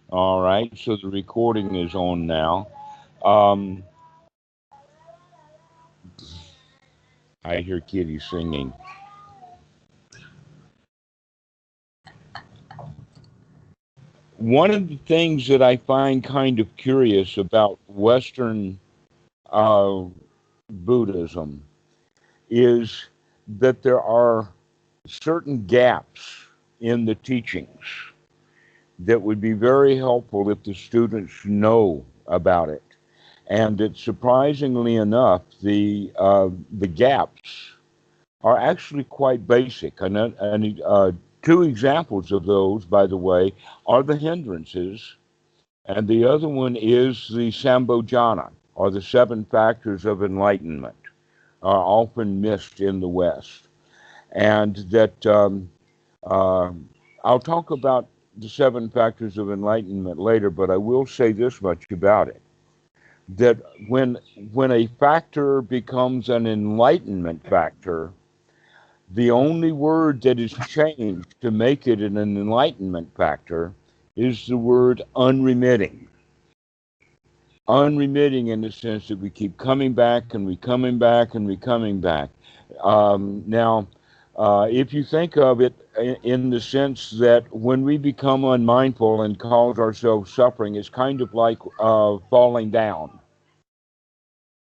All right, so the recording is on now. Um, I hear Kitty singing. One of the things that I find kind of curious about Western uh, Buddhism is that there are certain gaps in the teachings that would be very helpful if the students know about it. And that surprisingly enough, the gaps are actually quite basic. And two examples of those, by the way, are the hindrances, and the other one is the Sambojana, or the seven factors of enlightenment, are often missed in the West. And that uh, I'll talk about the seven factors of enlightenment later, but I will say this much about it: that when when a factor becomes an enlightenment factor, the only word that is changed to make it an enlightenment factor is the word unremitting. Unremitting in the sense that we keep coming back and we coming back and we coming back. Now, if you think of it in the sense that when we become unmindful and cause ourselves suffering, it's kind of like falling down.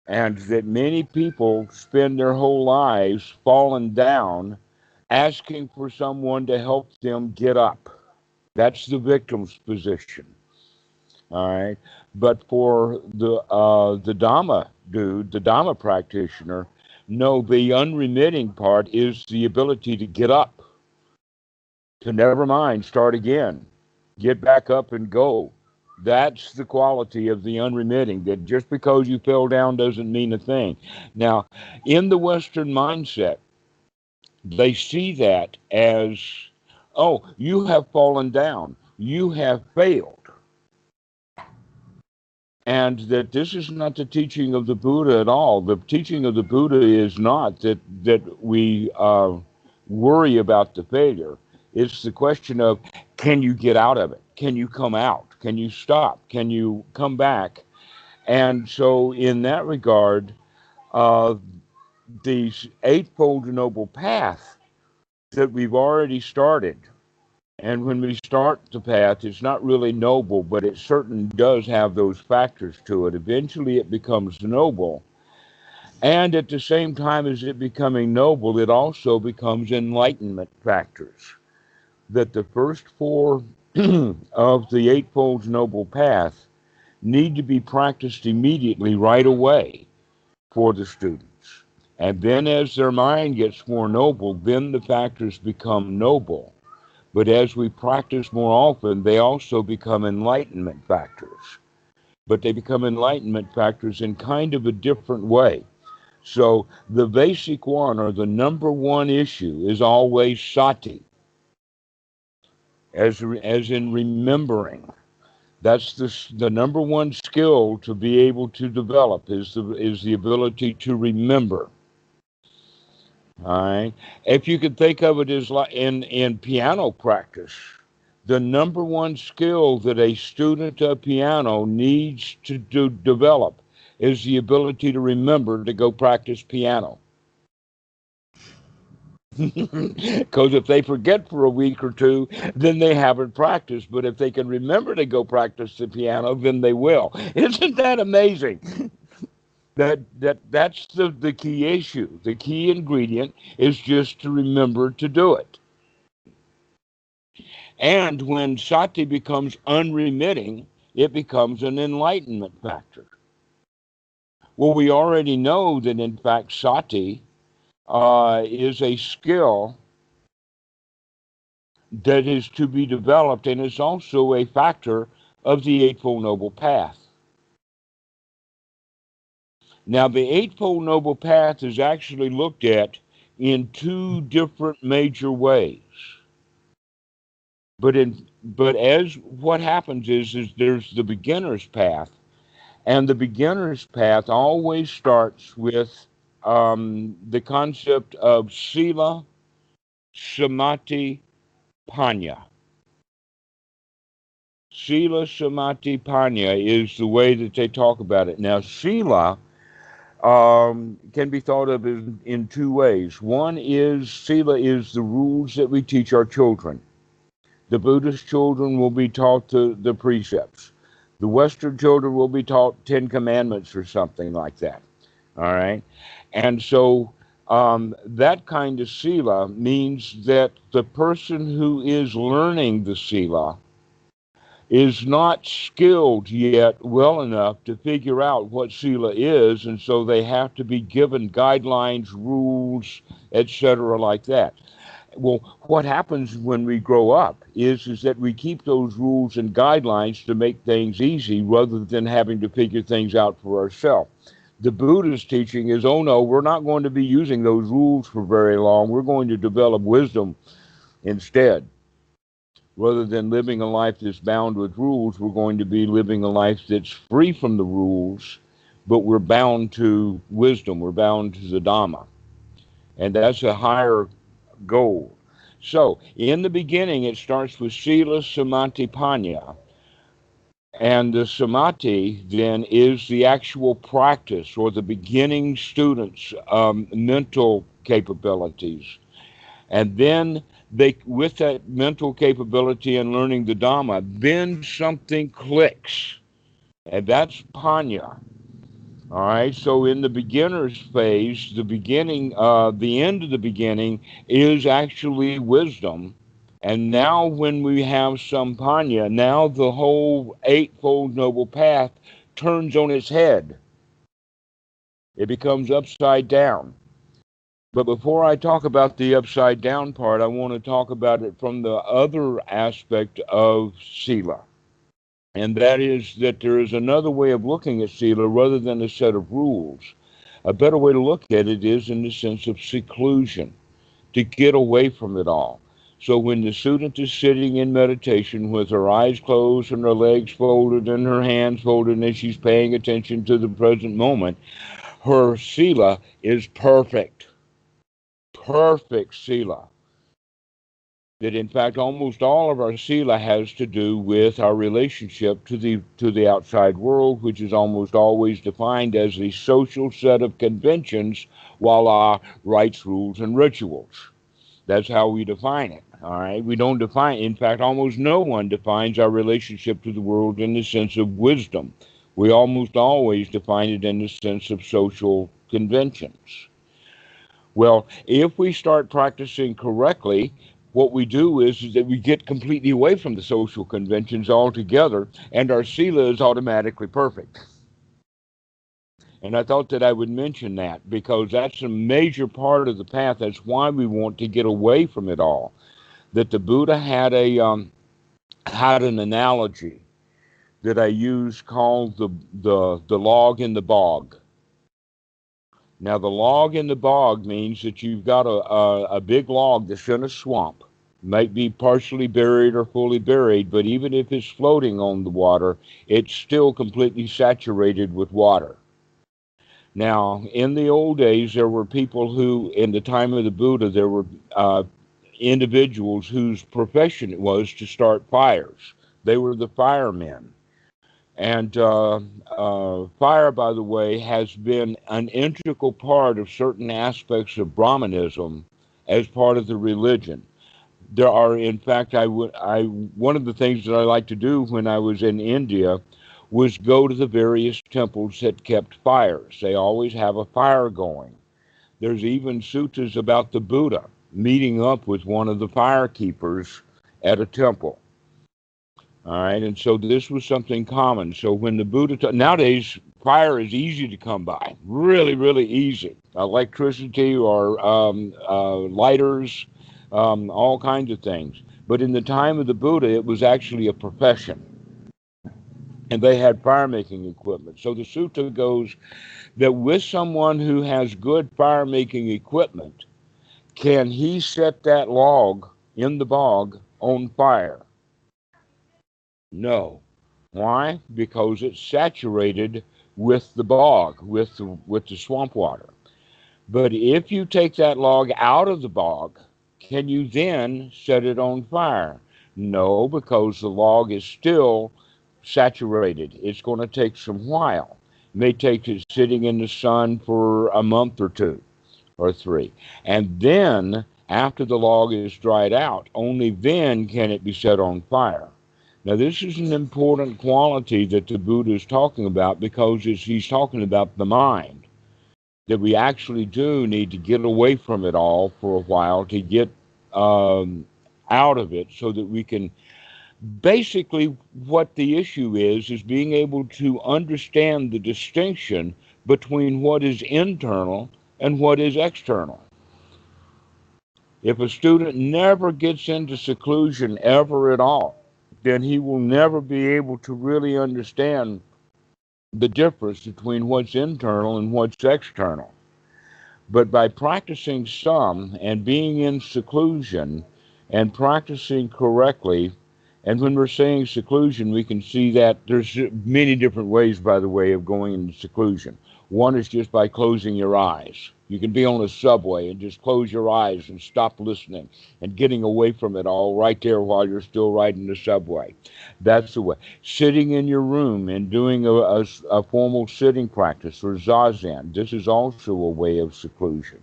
And that many people spend their whole lives falling down, asking for someone to help them get up. That's the victim's position. All right. But for the Dhamma dude, the Dhamma practitioner, no, the unremitting part is the ability to get up, to never mind, start again, get back up and go. That's the quality of the unremitting, that just because you fell down doesn't mean a thing. Now, in the Western mindset, they see that as, oh, you have fallen down, you have failed. And that this is not the teaching of the Buddha at all. The teaching of the Buddha is not that we worry about the failure. It's the question of, can you get out of it? Can you come out? Can you stop? Can you come back? And so, in that regard, uh, the Eightfold Noble Path that we've already started. And when we start the path, it's not really noble, but it certainly does have those factors to it. Eventually, it becomes noble. And at the same time as it becoming noble, it also becomes enlightenment factors. That the first four of the Eightfold Noble Path need to be practiced immediately, right away, for the students. And then as their mind gets more noble, then the factors become noble. But as we practice more often, they also become enlightenment factors. But they become enlightenment factors in kind of a different way. So the basic one, or the number one issue, is always sati, as in remembering. That's the number one skill to be able to develop, is the ability to remember. All right. If you could think of it as like in piano practice, the number one skill that a student of piano needs to develop is the ability to remember to go practice piano. Because if they forget for a week or two, then they haven't practiced. But if they can remember to go practice the piano, then they will. Isn't that amazing? That's the key issue. The key ingredient is just to remember to do it. And when sati becomes unremitting, it becomes an enlightenment factor. Well, we already know that in fact sati is a skill that is to be developed, and is also a factor of the Eightfold Noble Path. Now, the Eightfold Noble Path is actually looked at in two different major ways. But as what happens is there's the beginner's path, and the beginner's path always starts with the concept of sila, samadhi, panya. Sila, Samadhi, Panya is the way that they talk about it. Now, Sila can be thought of in two ways. One is Sila is the rules that we teach our children. The Buddhist children will be taught the precepts. The Western children will be taught 10 Commandments or something like that. All right. And so that kind of Sila means that the person who is learning the Sila is not skilled yet well enough to figure out what Sila is, and so they have to be given guidelines, rules, etc., like that. Well, what happens when we grow up is that we keep those rules and guidelines to make things easy rather than having to figure things out for ourselves. The Buddha's teaching is, oh no, we're not going to be using those rules for very long. We're going to develop wisdom instead. Rather than living a life that's bound with rules, we're going to be living a life that's free from the rules, but we're bound to wisdom. We're bound to the Dhamma. And that's a higher goal. So, in the beginning, it starts with Sila, Samadhi, Panya. And the Samadhi then is the actual practice or the beginning student's mental capabilities. And then with that mental capability and learning the Dhamma, then something clicks. And that's Panya. All right, so in the beginner's phase, the end of the beginning is actually wisdom. And now when we have some Panya, now the whole Eightfold Noble Path turns on its head. It becomes upside down. But before I talk about the upside down part, I want to talk about it from the other aspect of Sila. And that is that there is another way of looking at Sila rather than a set of rules. A better way to look at it is in the sense of seclusion, to get away from it all. So when the student is sitting in meditation with her eyes closed and her legs folded and her hands folded and she's paying attention to the present moment, her Sila is perfect. Perfect Sila. That in fact almost all of our Sila has to do with our relationship to the outside world, which is almost always defined as a social set of conventions, voila, rites, rules, and rituals. That's how we define it. All right. We don't define, in fact, almost no one defines our relationship to the world in the sense of wisdom. We almost always define it in the sense of social conventions. Well, if we start practicing correctly, what we do is that we get completely away from the social conventions altogether, and our Sila is automatically perfect. And I thought that I would mention that because that's a major part of the path. That's why we want to get away from it all. That the Buddha had an analogy that I use called the log in the bog. Now, the log in the bog means that you've got a big log that's in a swamp. Might be partially buried or fully buried, but even if it's floating on the water, it's still completely saturated with water. Now, in the old days, there were people who, in the time of the Buddha, there were individuals whose profession it was to start fires. They were the firemen. And fire, by the way, has been an integral part of certain aspects of Brahmanism as part of the religion. There are, in fact, one of the things that I like to do when I was in India was go to the various temples that kept fires. They always have a fire going. There's even suttas about the Buddha meeting up with one of the fire keepers at a temple. All right, and so this was something common. So when the Buddha, nowadays, fire is easy to come by, really, really easy. Electricity or lighters, all kinds of things. But in the time of the Buddha, it was actually a profession. And they had fire-making equipment. So the sutta goes that with someone who has good fire-making equipment, can he set that log in the bog on fire? No. Why? Because it's saturated with the bog, with the swamp water. But if you take that log out of the bog, can you then set it on fire? No, because the log is still saturated. It's going to take some while. It may take it sitting in the sun for a month or two or three. And then, after the log is dried out, only then can it be set on fire. Now, this is an important quality that the Buddha is talking about because he's talking about the mind, that we actually do need to get away from it all for a while to get out of it so that we can basically, what the issue is being able to understand the distinction between what is internal and what is external. If a student never gets into seclusion ever at all, then he will never be able to really understand the difference between what's internal and what's external. But by practicing some and being in seclusion and practicing correctly, and when we're saying seclusion, we can see that there's many different ways, by the way, of going into seclusion. One is just by closing your eyes. You can be on a subway and just close your eyes and stop listening and getting away from it all right there while you're still riding the subway. That's the way. Sitting in your room and doing a formal sitting practice or zazen. This is also a way of seclusion.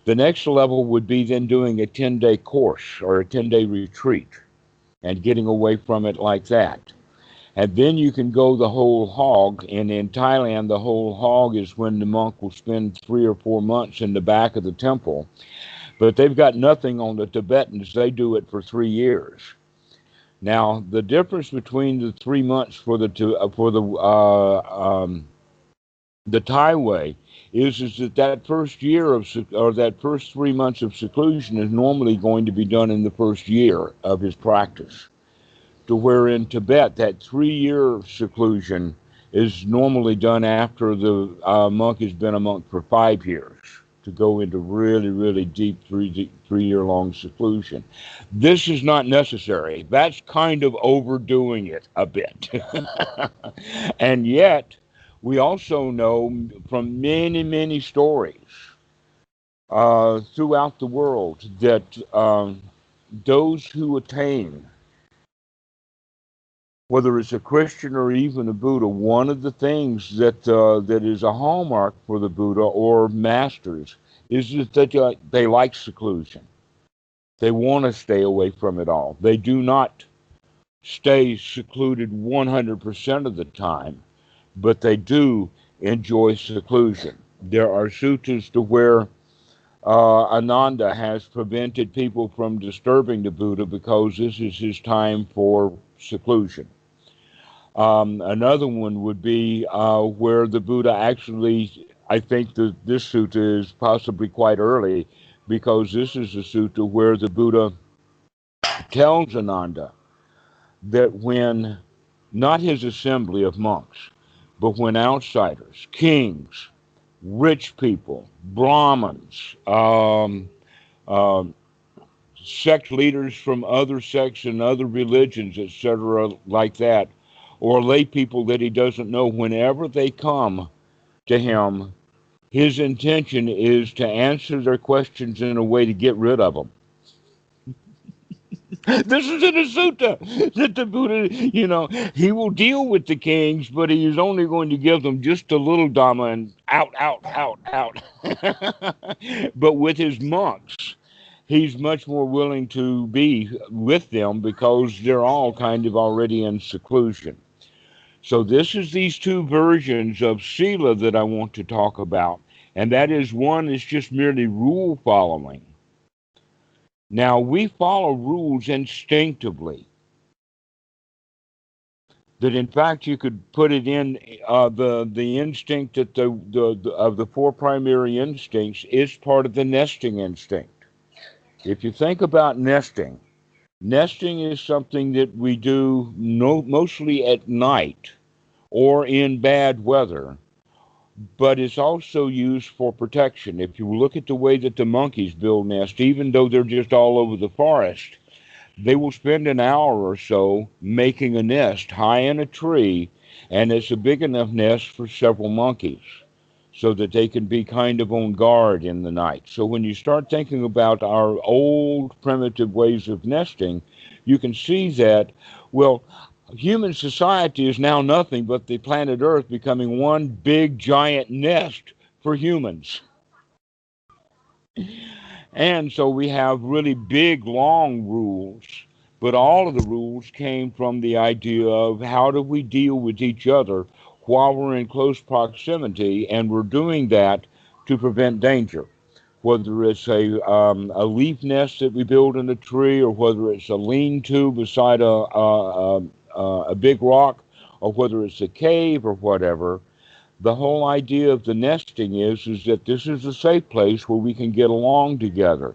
The next level would be then doing a 10-day course or a 10-day retreat and getting away from it like that. And then you can go the whole hog. And in Thailand, the whole hog is when the monk will spend 3 or 4 months in the back of the temple. But they've got nothing on the Tibetans. They do it for 3 years. Now, the difference between the 3 months for the Thai way is that first year or that first 3 months of seclusion is normally going to be done in the first year of his practice. To where in Tibet, that 3-year seclusion is normally done after the monk has been a monk for 5 years, to go into really, really deep 3-year-long seclusion. This is not necessary. That's kind of overdoing it a bit. And yet, we also know from many, many stories throughout the world that those who attain, whether it's a Christian or even a Buddha, one of the things that is a hallmark for the Buddha or masters is that they like seclusion. They want to stay away from it all. They do not stay secluded 100% of the time, but they do enjoy seclusion. There are suttas to where Ananda has prevented people from disturbing the Buddha because this is his time for seclusion. Another one would be where the Buddha actually, I think that this sutta is possibly quite early, because this is a sutta where the Buddha tells Ananda that when, not his assembly of monks, but when outsiders, kings, rich people, Brahmins, sect leaders from other sects and other religions, etc., like that, or lay people that he doesn't know, whenever they come to him, his intention is to answer their questions in a way to get rid of them. This is in a sutta that the Buddha, he will deal with the kings, but he is only going to give them just a little Dhamma and out, out, out, out. But with his monks, he's much more willing to be with them because they're all kind of already in seclusion. So this is these two versions of Sila that I want to talk about. And that is, one is just merely rule following. Now, we follow rules instinctively. That in fact you could put it in the instinct that of the 4 primary instincts is part of the nesting instinct. If you think about nesting is something that we do mostly at night or in bad weather, but it's also used for protection. If you look at the way that the monkeys build nests, even though they're just all over the forest, they will spend an hour or so making a nest high in a tree, and it's a big enough nest for several monkeys. so that they can be kind of on guard in the night. So when you start thinking about our old primitive ways of nesting, you can see that, well, human society is now nothing but the planet Earth becoming one big giant nest for humans. And so we have really big, long rules, but all of the rules came from the idea of how do we deal with each other while we're in close proximity, and we're doing that to prevent danger. Whether it's a leaf nest that we build in a tree, or whether it's a lean-to beside a big rock, or whether it's a cave or whatever, the whole idea of the nesting is that this is a safe place where we can get along together,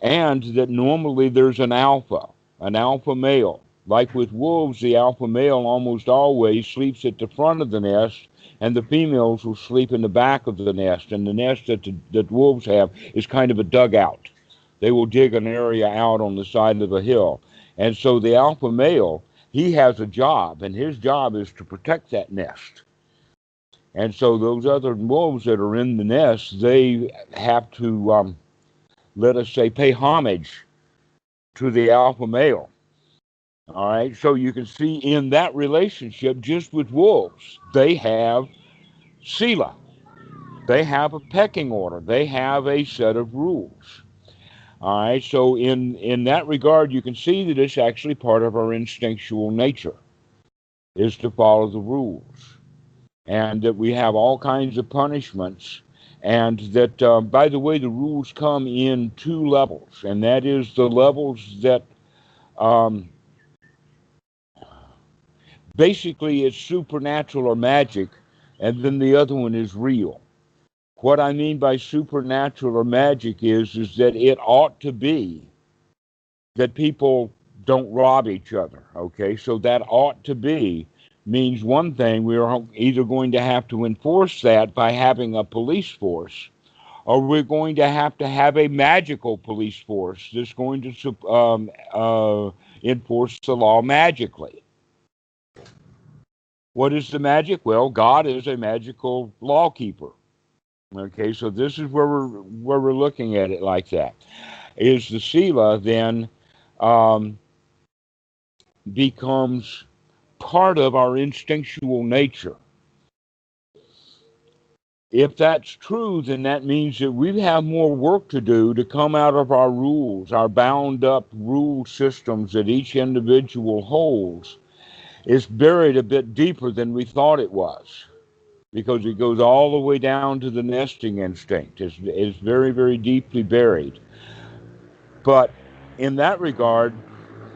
and that normally there's an alpha male. Like with wolves, the alpha male almost always sleeps at the front of the nest, and the females will sleep in the back of the nest. And the nest that wolves have is kind of a dugout. They will dig an area out on the side of a hill. And so the alpha male, he has a job, and his job is to protect that nest. And so those other wolves that are in the nest, they have to, let us say, pay homage to the alpha male. All right, so you can see in that relationship, just with wolves, they have sila. They have a pecking order. They have a set of rules. All right, so in that regard, you can see that it's actually part of our instinctual nature is to follow the rules, and that we have all kinds of punishments, and that, by the way, the rules come in two levels, and that is the levels that um, basically it's supernatural or magic, and then the other one is real. What I mean by supernatural or magic is that it ought to be that people don't rob each other, okay? So that ought to be means one thing, we're either going to have to enforce that by having a police force, or we're going to have a magical police force that's going to enforce the law magically. What is the magic? Well, God is a magical lawkeeper. Okay, so this is where we're looking at it like that. Is the sila then um, becomes part of our instinctual nature. If that's true, then that means that we have more work to do to come out of our rules, our bound up rule systems that each individual holds. It's buried a bit deeper than we thought it was, because it goes all the way down to the nesting instinct. It's very, very deeply buried. But in that regard,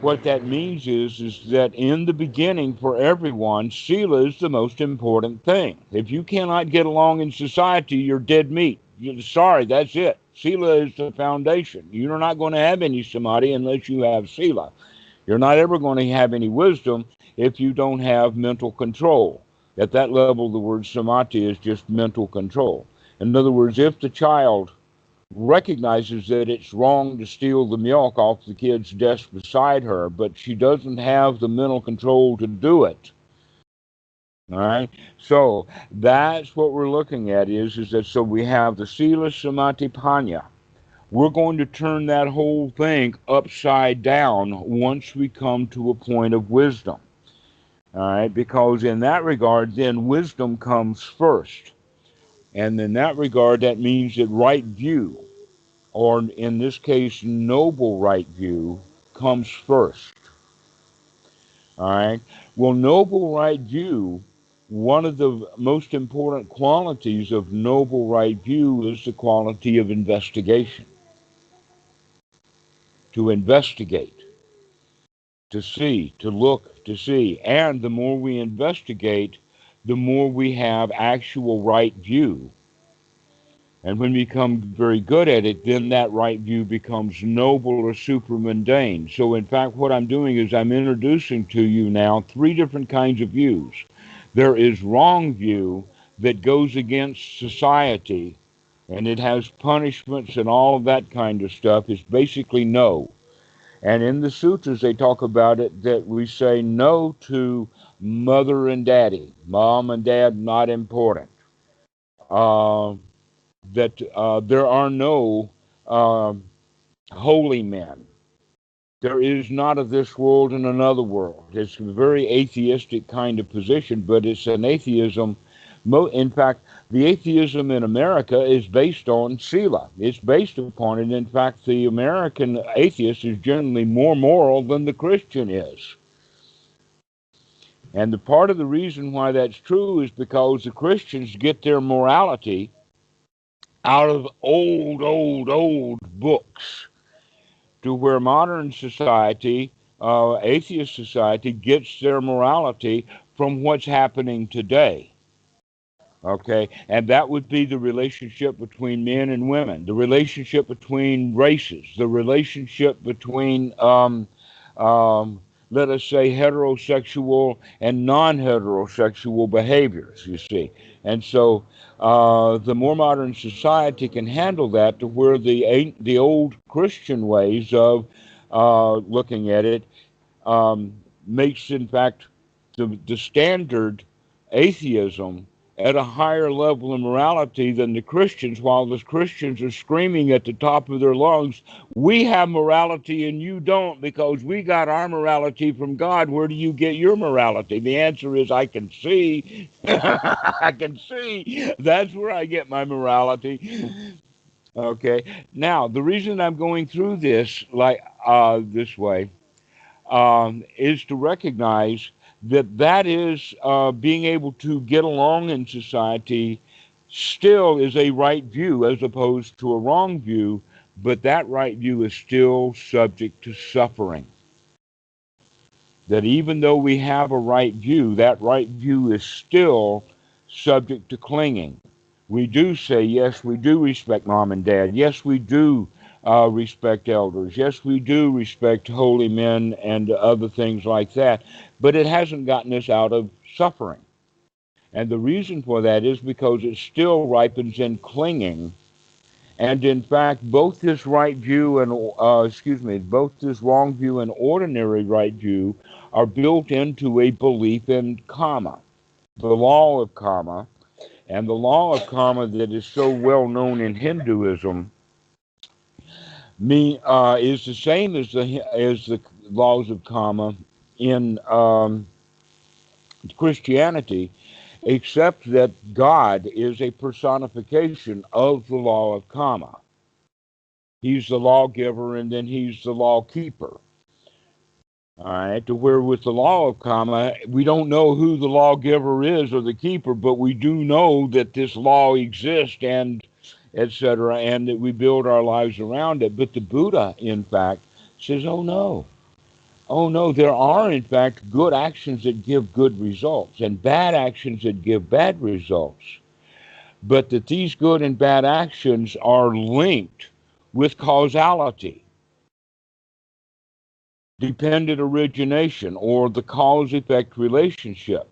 what that means is that in the beginning, for everyone, sila is the most important thing. If you cannot get along in society, you're dead meat. Sorry, that's it. Sila is the foundation. You're not going to have any samadhi unless you have sila. You're not ever going to have any wisdom if you don't have mental control. At that level, the word samadhi is just mental control. In other words, if the child recognizes that it's wrong to steal the milk off the kid's desk beside her, but she doesn't have the mental control to do it. All right, so that's what we're looking at is that so we have the sila samadhi panya. We're going to turn that whole thing upside down once we come to a point of wisdom. All right, because in that regard, then wisdom comes first. And in that regard, that means that right view, or in this case, noble right view, comes first. All right. Well, noble right view, one of the most important qualities of noble right view is the quality of investigation. To investigate, to see, to look, to see. And the more we investigate, the more we have actual right view. And when we become very good at it, then that right view becomes noble or supramundane. So in fact, what I'm doing is I'm introducing to you now three different kinds of views. There is wrong view that goes against society, and it has punishments and all of that kind of stuff. It's basically no. And in the sutras, they talk about it that we say no to mother and daddy. Mom and dad, not important. uh, that there are no holy men. There is not of this world and another world. It's a very atheistic kind of position, but it's an atheism. In fact, the atheism in America is based on Sila. It's based upon it. In fact, the American atheist is generally more moral than the Christian is. And the part of the reason why that's true is because the Christians get their morality out of old books, to where modern society, atheist society, gets their morality from what's happening today. Okay, and that would be the relationship between men and women, the relationship between races, the relationship between, let us say, heterosexual and non-heterosexual behaviors, you see. And so the more modern society can handle that, to where the old Christian ways of looking at it makes, in fact, the standard atheism at a higher level of morality than the Christians, while the Christians are screaming at the top of their lungs, we have morality and you don't, because we got our morality from God. Where do you get your morality? The answer is, I can see. I can see. That's where I get my morality. Okay. Now, the reason I'm going through this this way is to recognize that is being able to get along in society still is a right view as opposed to a wrong view, but that right view is still subject to suffering. That even though we have a right view, that right view is still subject to clinging. We do say, yes, we do respect mom and dad. Yes, we do respect elders. Yes, we do respect holy men and other things like that. But it hasn't gotten us out of suffering. And the reason for that is because it still ripens in clinging. And in fact, both this right view and, both this wrong view and ordinary right view are built into a belief in karma, the law of karma. And the law of karma that is so well known in Hinduism is the same as the laws of karma in Christianity, except that God is a personification of the law of karma. He's the lawgiver, and then he's the law keeper. All right, to where with the law of karma, we don't know who the lawgiver is or the keeper, but we do know that this law exists, and etc., and that we build our lives around it. But the Buddha, in fact, says, oh no, there are, in fact, good actions that give good results and bad actions that give bad results. But that these good and bad actions are linked with causality, dependent origination, or the cause-effect relationship.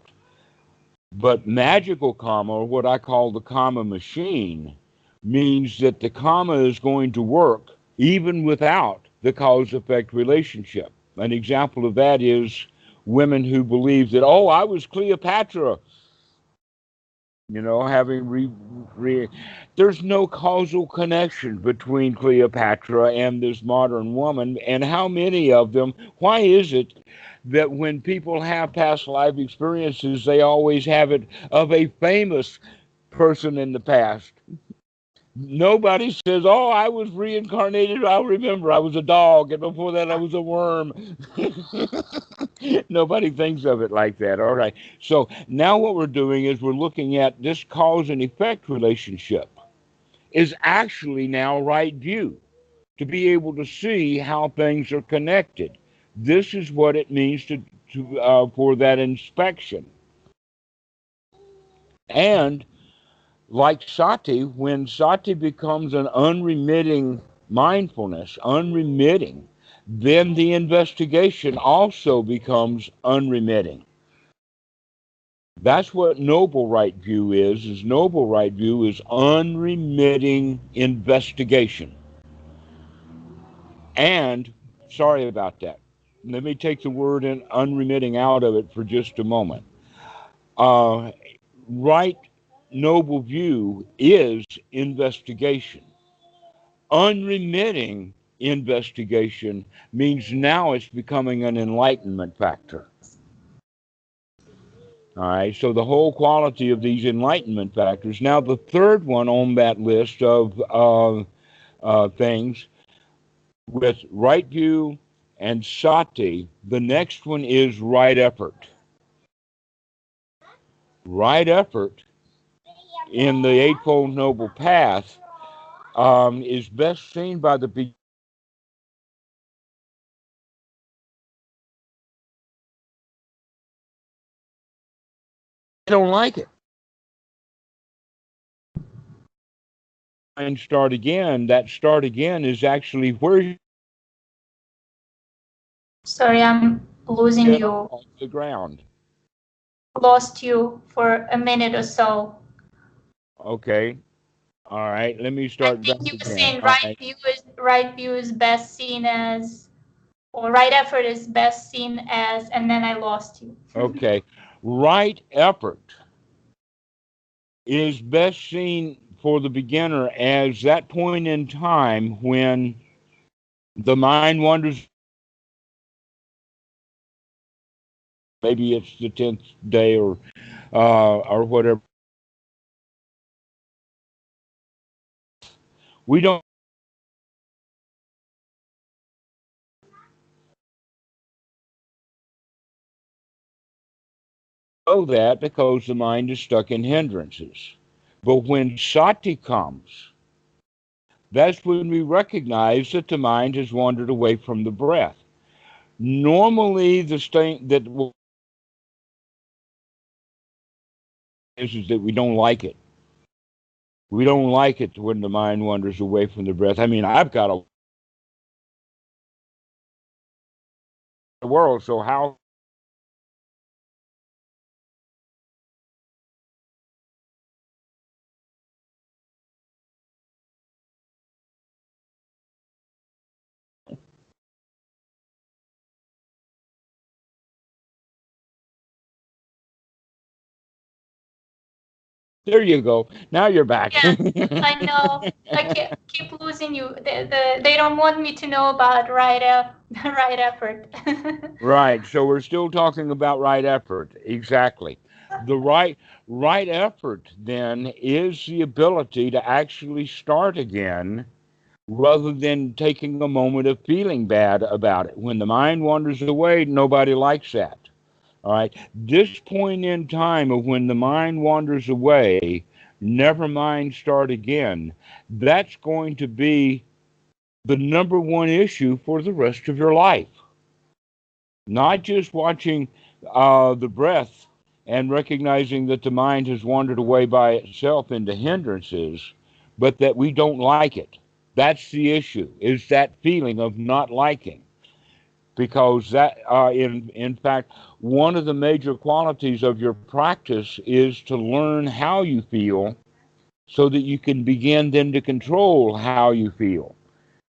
But magical karma, or what I call the karma machine, means that the karma is going to work even without the cause-effect relationship. An example of that is women who believe that, oh, I was Cleopatra, having there's no causal connection between Cleopatra and this modern woman. And how many of them, why is it that when people have past life experiences, they always have it of a famous person in the past? Nobody says, oh, I was reincarnated. I remember I was a dog, and before that I was a worm. Nobody thinks of it like that. All right. So now what we're doing is we're looking at this cause and effect relationship is actually now right view, to be able to see how things are connected. This is what it means to for that inspection. And like sati, when sati becomes an unremitting mindfulness, unremitting, then the investigation also becomes unremitting. That's what noble right view is noble right view is unremitting investigation. And, sorry about that. Let me take the word in unremitting out of it for just a moment. Right noble view is investigation. Unremitting investigation means now it's becoming an enlightenment factor. All right, so the whole quality of these enlightenment factors. Now, the third one on that list of things with right view and sati, the next one is right effort. Right effort in the Eightfold Noble Path is best seen by the I don't like it. And start again. That start again is actually where Sorry, I'm losing you. Off the ground. Lost you for a minute or so. Okay. All right. Let me start I back think you were again. saying All right. right view is best seen as, or right effort is best seen as, and then I lost you. Okay. Right effort is best seen for the beginner as that point in time when the mind wanders. Maybe it's the 10th day or whatever. We don't know that because the mind is stuck in hindrances. But when sati comes, that's when we recognize that the mind has wandered away from the breath. Normally, the state that is that we don't like it. We don't like it when the mind wanders away from the breath. I mean, I've got a world, so how? There you go. Now you're back. Yeah, I know. I keep losing you. They don't want me to know about right effort. Right. So we're still talking about right effort. Exactly. The right effort then is the ability to actually start again rather than taking a moment of feeling bad about it. When the mind wanders away, nobody likes that. All right. This point in time of when the mind wanders away, never mind start again, that's going to be the number one issue for the rest of your life. Not just watching the breath and recognizing that the mind has wandered away by itself into hindrances, but that we don't like it. That's the issue, is that feeling of not liking. Because that, in fact, one of the major qualities of your practice is to learn how you feel so that you can begin then to control how you feel.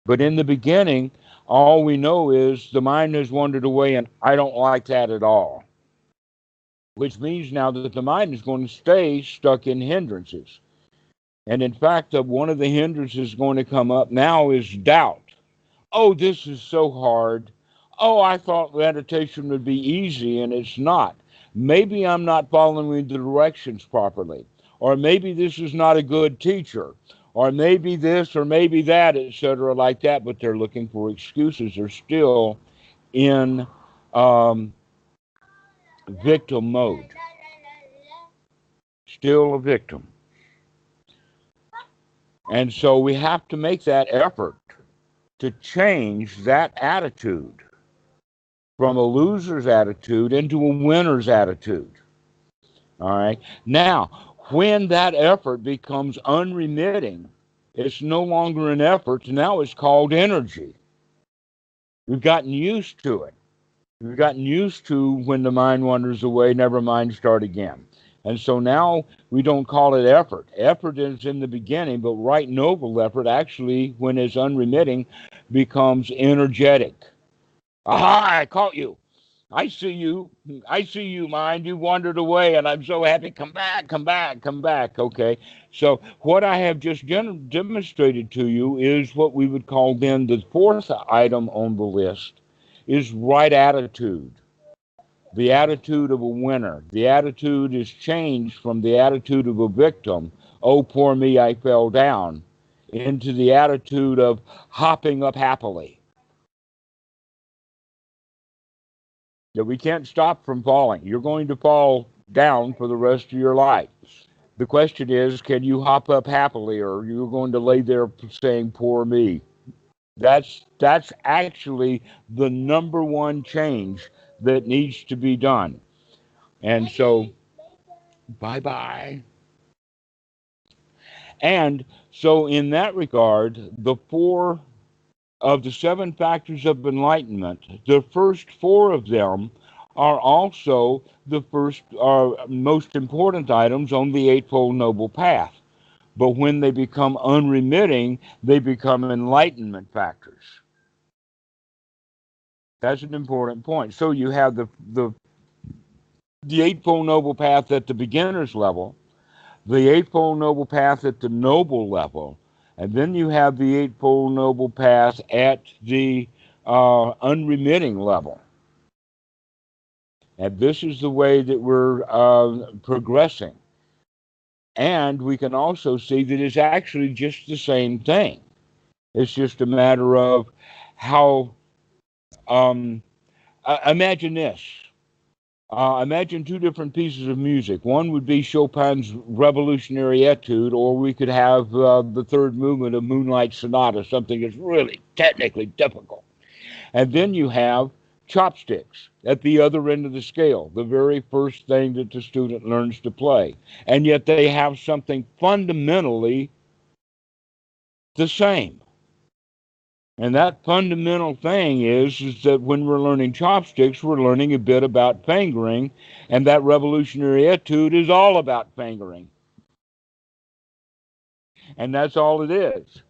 But in the beginning, all we know is the mind has wandered away and I don't like that at all. Which means now that the mind is going to stay stuck in hindrances. And in fact, one of the hindrances going to come up now is doubt. Oh, this is so hard. Oh, I thought meditation would be easy and it's not. Maybe I'm not following the directions properly. Or maybe this is not a good teacher. Or maybe this or maybe that, etc., like that. But they're looking for excuses. They're still in um, victim mode. Still a victim. And so we have to make that effort to change that attitude from a loser's attitude into a winner's attitude. All right. Now, when that effort becomes unremitting, it's no longer an effort. Now it's called energy. We've gotten used to it. We've gotten used to when the mind wanders away, never mind, start again. And so now we don't call it effort. Effort is in the beginning, but right noble effort actually, when it's unremitting, becomes energetic. Aha, I caught you. I see you. I see you, mind. You wandered away, and I'm so happy. Come back, come back, come back. Okay. So, what I have just demonstrated to you is what we would call then the fourth item on the list is right attitude. The attitude of a winner. The attitude is changed from the attitude of a victim, oh, poor me, I fell down, into the attitude of hopping up happily. That we can't stop from falling. You're going to fall down for the rest of your life. The question is, can you hop up happily, or are you going to lay there saying, poor me? That's actually the number one change that needs to be done. And so, bye-bye. And so in that regard, the four of the seven factors of enlightenment, the first four of them are also the first most important items on the Eightfold Noble Path. But when they become unremitting, they become enlightenment factors. That's an important point. So you have the Eightfold Noble Path at the beginner's level, the Eightfold Noble Path at the noble level, and then you have the Eightfold Noble Path at the unremitting level. And this is the way that we're progressing. And we can also see that it's actually just the same thing. It's just a matter of how, imagine this. Imagine two different pieces of music. One would be Chopin's Revolutionary Etude, or we could have the third movement of Moonlight Sonata, something that's really technically difficult. And then you have chopsticks at the other end of the scale, the very first thing that the student learns to play. And yet they have something fundamentally the same. And that fundamental thing is that when we're learning chopsticks, we're learning a bit about fingering, and that Revolutionary Etude is all about fingering. And that's all it is.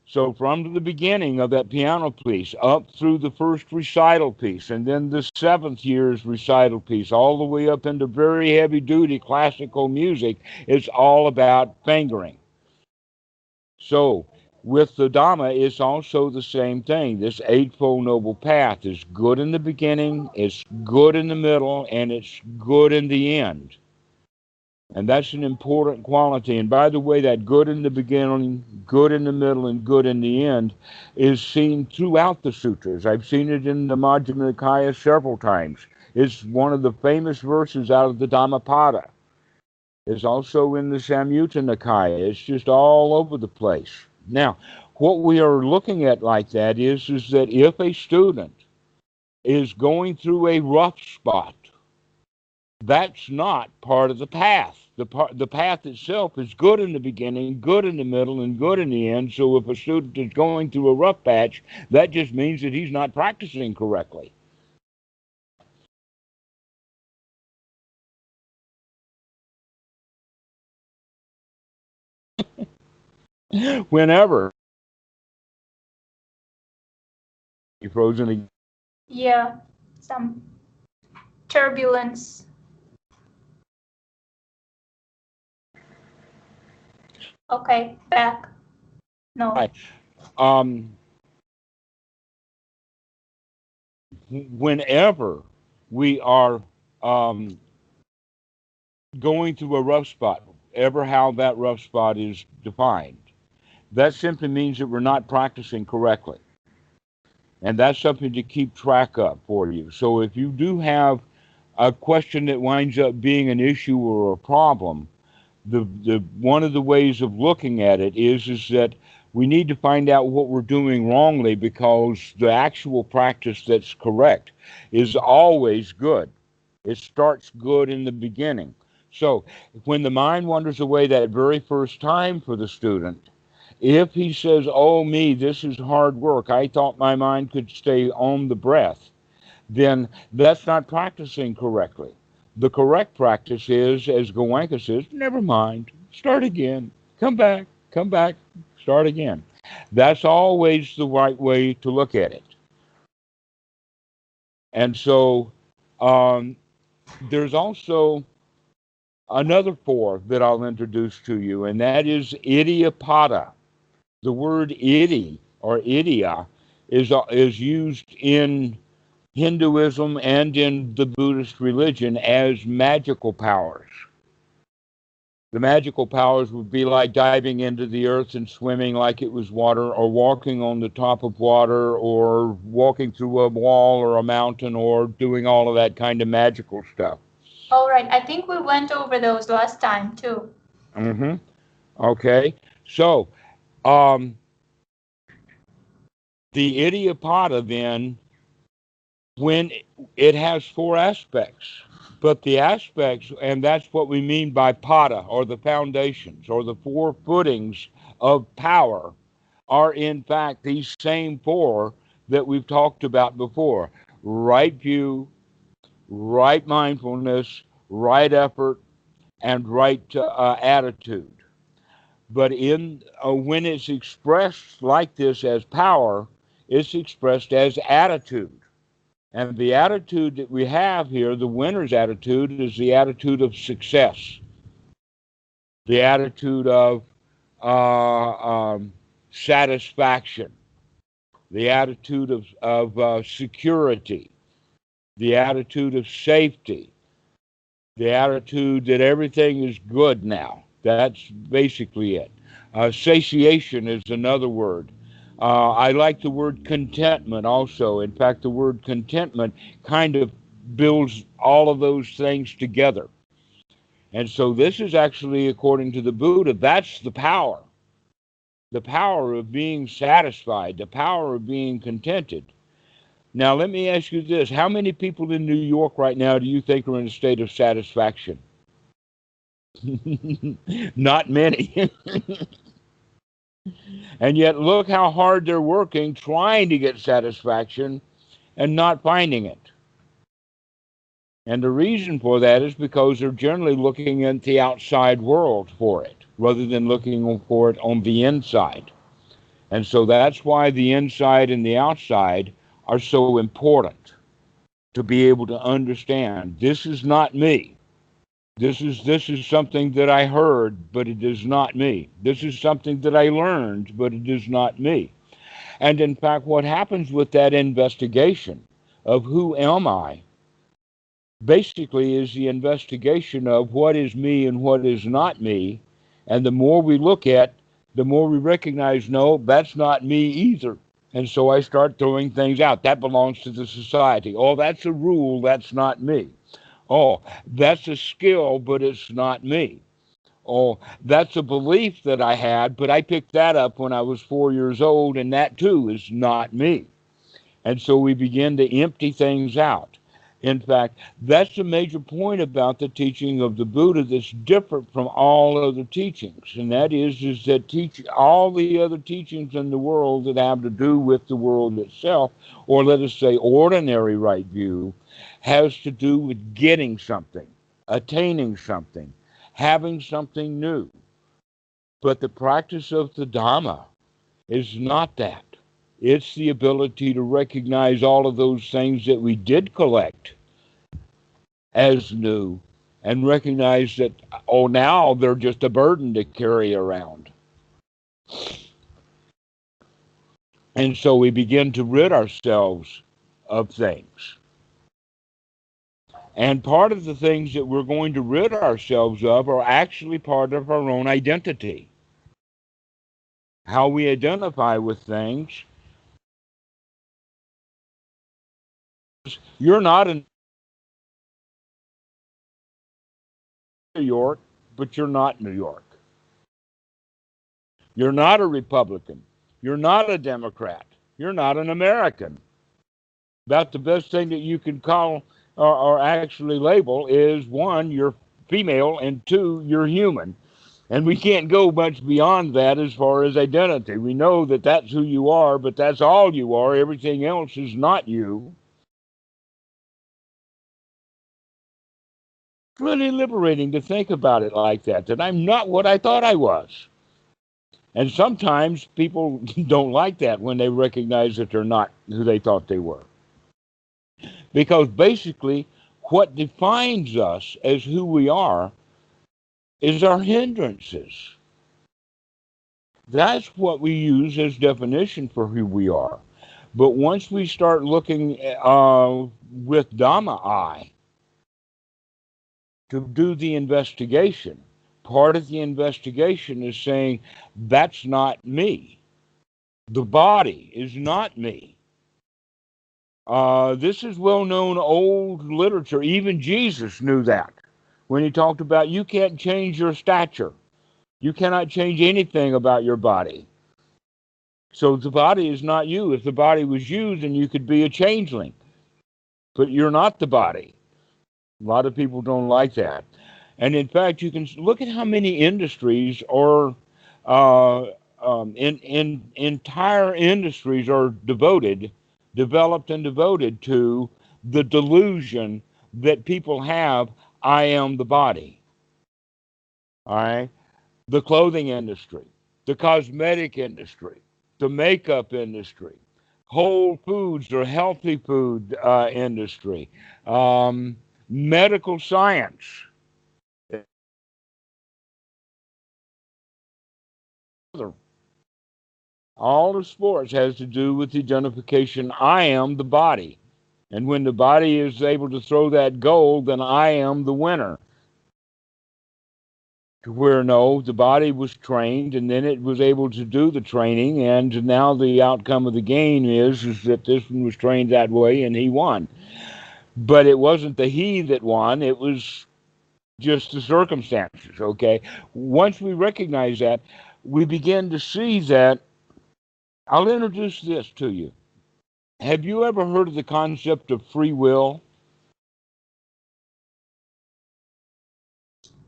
So from the beginning of that piano piece up through the first recital piece, and then the seventh year's recital piece, all the way up into very heavy-duty classical music, it's all about fingering. So with the Dhamma, it's also the same thing. This Eightfold Noble Path is good in the beginning, it's good in the middle, and it's good in the end. And that's an important quality. And by the way, that good in the beginning, good in the middle, and good in the end is seen throughout the sutras. I've seen it in the Majjhima Nikaya several times. It's one of the famous verses out of the Dhammapada. It's also in the Samyutta Nikaya. It's just all over the place. Now, what we are looking at like that is that if a student is going through a rough spot, that's not part of the path. The path itself is good in the beginning, good in the middle, and good in the end. So if a student is going through a rough patch, that just means that he's not practicing correctly. Whenever you frozen again. Yeah, some turbulence. Okay, back. No. Right. Whenever we are going through a rough spot, ever how that rough spot is defined, that simply means that we're not practicing correctly. And that's something to keep track of for you. So if you do have a question that winds up being an issue or a problem, the one of the ways of looking at it is that we need to find out what we're doing wrongly, because the actual practice that's correct is always good. It starts good in the beginning. So when the mind wanders away that very first time for the student, if he says, oh me, this is hard work, I thought my mind could stay on the breath, then that's not practicing correctly. The correct practice is, as Goenka says, never mind, start again, come back, start again. That's always the right way to look at it. And so There's also another four that I'll introduce to you, and that is Idiyapada. The word idi or idiya is used in Hinduism and in the Buddhist religion as magical powers. The magical powers would be like diving into the earth and swimming like it was water, or walking on the top of water, or walking through a wall or a mountain, or doing all of that kind of magical stuff. All right. I think we went over those last time too. Mm-hmm. Okay. So, um, the Idiyapada then, when it has four aspects, but the aspects, and that's what we mean by pada, or the foundations, or the four footings of power, are in fact these same four that we've talked about before: right view, right mindfulness, right effort, and right attitude. But in when it's expressed like this as power, it's expressed as attitude. And the attitude that we have here, the winner's attitude, is the attitude of success, the attitude of satisfaction, the attitude of security, the attitude of safety, the attitude that everything is good now. That's basically it. Satiation is another word. I like the word contentment also. In fact, the word contentment kind of builds all of those things together. And so this is actually, according to the Buddha, that's the power of being satisfied, the power of being contented. Now, let me ask you this. How many people in New York right now do you think are in a state of satisfaction? Not many. And yet, look how hard they're working trying to get satisfaction and not finding it. And the reason for that is because they're generally looking at the outside world for it rather than looking for it on the inside. And so that's why the inside and the outside are so important, to be able to understand this is not me. This is something that I heard, but it is not me. This is something that I learned, but it is not me. And in fact, what happens with that investigation of who am I basically is the investigation of what is me and what is not me. And the more we look at, the more we recognize, no, that's not me either. And so I start throwing things out. That belongs to the society. Oh, that's a rule. That's not me. Oh, that's a skill, but it's not me. Oh, that's a belief that I had, but I picked that up when I was 4 years old, and that too is not me. And so we begin to empty things out. In fact, that's a major point about the teaching of the Buddha that's different from all other teachings. And that is that all the other teachings in the world that have to do with the world itself, or let us say ordinary right view, has to do with getting something, attaining something, having something new. But the practice of the Dhamma is not that. It's the ability to recognize all of those things that we did collect as new and recognize that, oh, now they're just a burden to carry around. And so we begin to rid ourselves of things. And part of the things that we're going to rid ourselves of are actually part of our own identity. How we identify with things. You're not in New York, but you're not New York. You're not a Republican. You're not a Democrat. You're not an American. About the best thing that you can call or actually label is, one, you're female, and two, you're human. And we can't go much beyond that as far as identity. We know that that's who you are, but that's all you are. Everything else is not you. It's really liberating to think about it like that I'm not what I thought I was. And sometimes people don't like that when they recognize that they're not who they thought they were. Because basically, What defines us as who we are is our hindrances. That's what we use as definition for who we are. But once we start looking with Dhamma eye to do the investigation, part of the investigation is saying, that's not me. The body is not me. This is well-known old literature. Even Jesus knew that when he talked about you can't change your stature. You cannot change anything about your body. So the body is not you. If the body was you, then you could be a changeling. But you're not the body. A lot of people don't like that. And in fact, you can look at how many industries or entire industries are developed and devoted to the delusion that people have, I am the body. All right? The clothing industry, the cosmetic industry, the makeup industry, whole foods or healthy food industry, medical science. All the sports has to do with the identification, I am the body. And when the body is able to throw that goal, then I am the winner. To where no, the body was trained and then it was able to do the training, and now the outcome of the game is that this one was trained that way and he won. But it wasn't the he that won, it was just the circumstances, okay? Once we recognize that, we begin to see that. I'll introduce this to you. Have you ever heard of the concept of free will?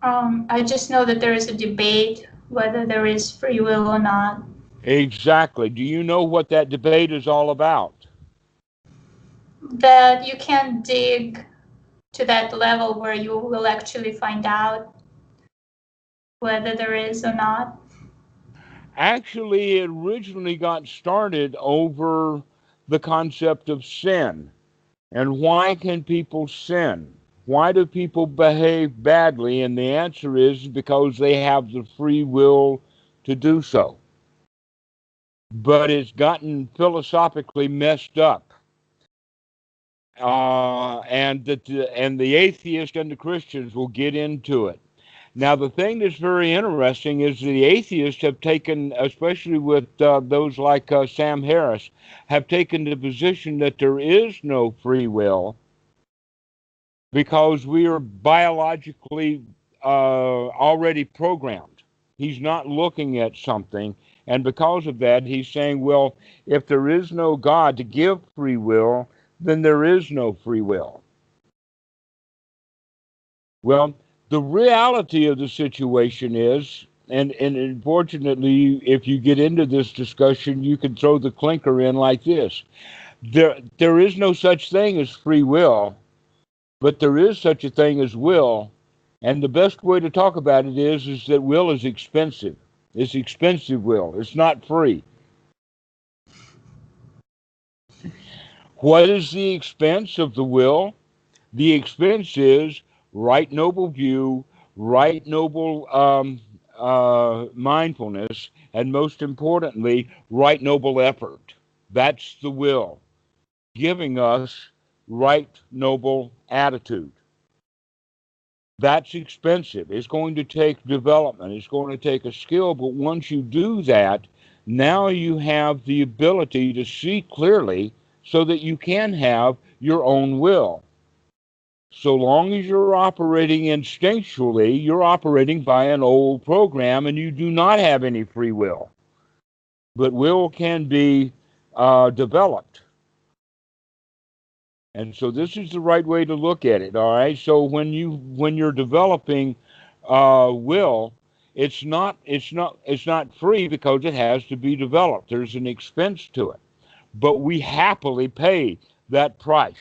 I just know that there is a debate whether there is free will or not. Exactly. Do you know what that debate is all about? That you can dig to that level where you will actually find out whether there is or not. Actually, it originally got started over the concept of sin. And why can people sin? Why do people behave badly? And the answer is because they have the free will to do so. But it's gotten philosophically messed up. And the atheists and the Christians will get into it. Now, the thing that's very interesting is the atheists have taken, especially with those like Sam Harris, have taken the position that there is no free will because we are biologically already programmed. He's not looking at something, and because of that, he's saying, well, if there is no God to give free will, then there is no free will. Well, the reality of the situation is, and unfortunately, if you get into this discussion, you can throw the clinker in like this. There is no such thing as free will, but there is such a thing as will. And the best way to talk about it is that will is expensive. It's expensive will. It's not free. What is the expense of the will? The expense is right noble view, right noble mindfulness, and most importantly, right noble effort. That's the will, giving us right noble attitude. That's expensive. It's going to take development. It's going to take a skill. But once you do that, now you have the ability to see clearly so that you can have your own will. So long as you're operating instinctually, you're operating by an old program and you do not have any free will. But will can be developed. And so this is the right way to look at it, all right? So when you're developing will, it's not free because it has to be developed. There's an expense to it. But we happily pay that price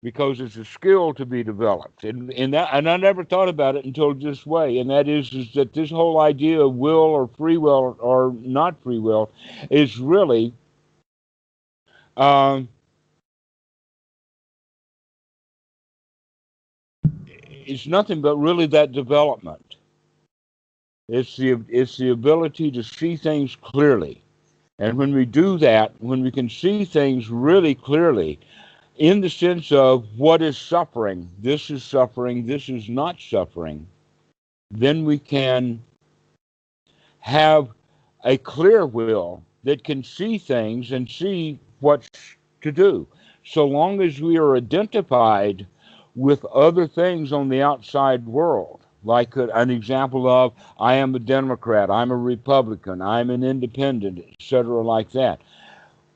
because it's a skill to be developed. And I never thought about it until this way, and that is that this whole idea of will or free will or not free will is really it's nothing but really that development. It's the ability to see things clearly. And when we do that, when we can see things really clearly, in the sense of what is suffering, this is not suffering, then we can have a clear will that can see things and see what's to do. So long as we are identified with other things on the outside world, like an example of, I am a Democrat, I'm a Republican, I'm an independent, etc., like that.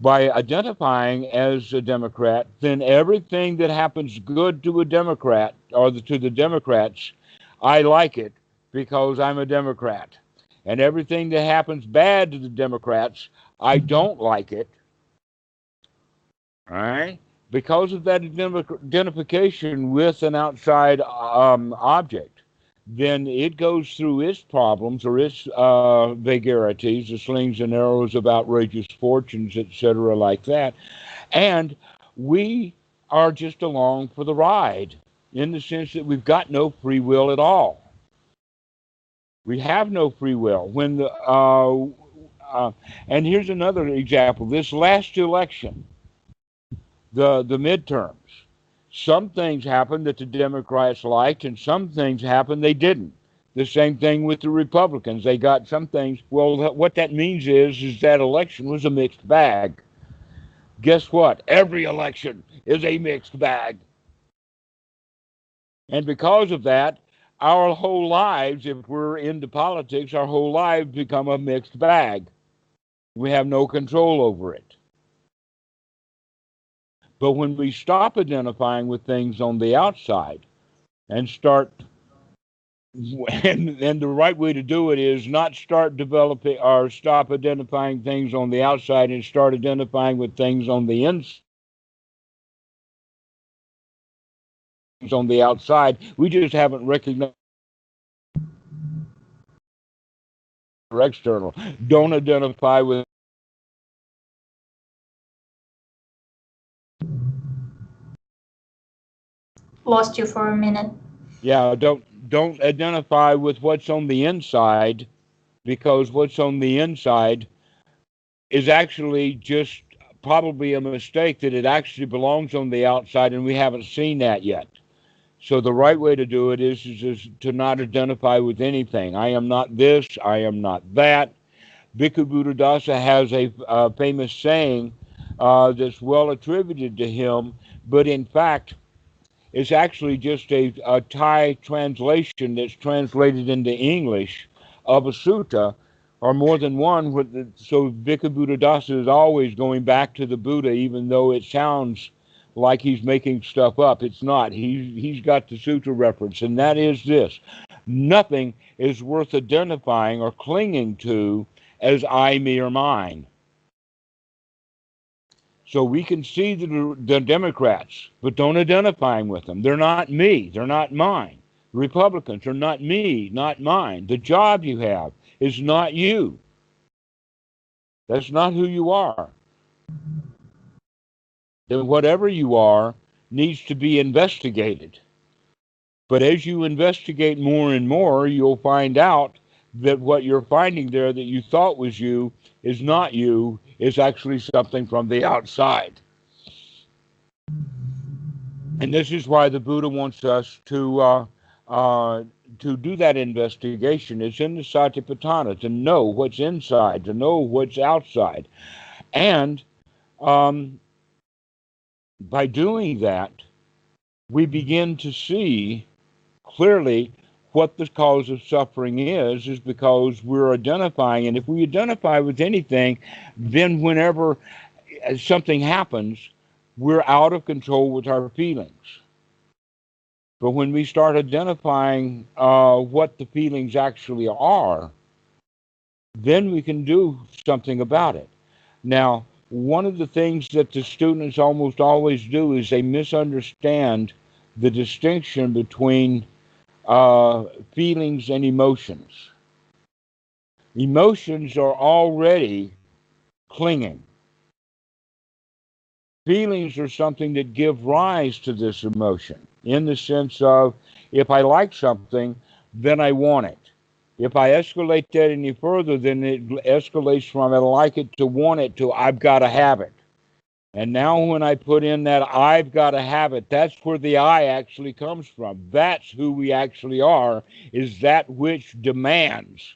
By identifying as a Democrat, then everything that happens good to a Democrat or to the Democrats, I like it because I'm a Democrat. And everything that happens bad to the Democrats, I don't like it. All right? Because of that identification with an outside object, then it goes through its problems or its vagaries, the slings and arrows of outrageous fortunes, etc., like that. And we are just along for the ride in the sense that we've got no free will at all. We have no free will. And here's another example. This last election, the midterms, some things happened that the Democrats liked, and some things happened they didn't. The same thing with the Republicans. They got some things. Well, what that means is that election was a mixed bag. Guess what? Every election is a mixed bag. And because of that, our whole lives, if we're into politics, our whole lives become a mixed bag. We have no control over it. But when we stop identifying with things on the outside and start, and the right way to do it is not start developing or stop identifying things on the outside and start identifying with things on the inside. On the outside, we just haven't recognized or external. Don't identify with. Lost you for a minute. Yeah, don't identify with what's on the inside, because what's on the inside is actually just probably a mistake, that it actually belongs on the outside and we haven't seen that yet. So the right way to do it is to not identify with anything. I am not this, I am not that. Bhikkhu Buddhadasa has a famous saying that's well attributed to him, but in fact it's actually just a Thai translation that's translated into English of a sutta, or more than one. So Bhikkhu Buddhadasa is always going back to the Buddha, even though it sounds like he's making stuff up. It's not. He's got the sutra reference, and that is this: nothing is worth identifying or clinging to as I, me, or mine. So we can see the Democrats, but don't identify with them. They're not me. They're not mine. The Republicans are not me, not mine. The job you have is not you. That's not who you are. Then whatever you are needs to be investigated. But as you investigate more and more, you'll find out that what you're finding there that you thought was you is not you, is actually something from the outside. And this is why the Buddha wants us to do that investigation. It's in the Satipatthana, to know what's inside, to know what's outside. And by doing that, we begin to see clearly what the cause of suffering is because we're identifying. And if we identify with anything, then whenever something happens, we're out of control with our feelings. But when we start identifying what the feelings actually are, then we can do something about it. Now, one of the things that the students almost always do is they misunderstand the distinction between feelings and emotions. Emotions are already clinging. Feelings are something that give rise to this emotion, in the sense of, if I like something, then I want it. If I escalate that any further, then it escalates from I like it to want it to I've got to have it. And now when I put in that I've got to have it, that's where the I actually comes from. That's who we actually are, is that which demands.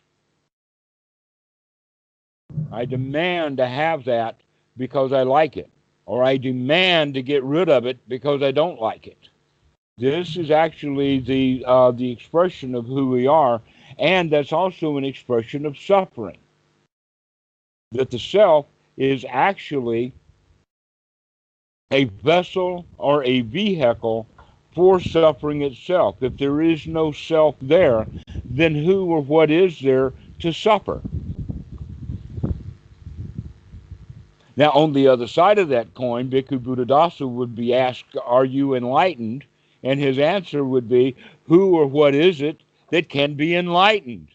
I demand to have that because I like it, or I demand to get rid of it because I don't like it. This is actually the expression of who we are, and that's also an expression of suffering. That the self is actually a vessel or a vehicle for suffering itself. If there is no self there, then who or what is there to suffer? Now, on the other side of that coin, Bhikkhu Buddhadasa would be asked, are you enlightened? And his answer would be, who or what is it that can be enlightened?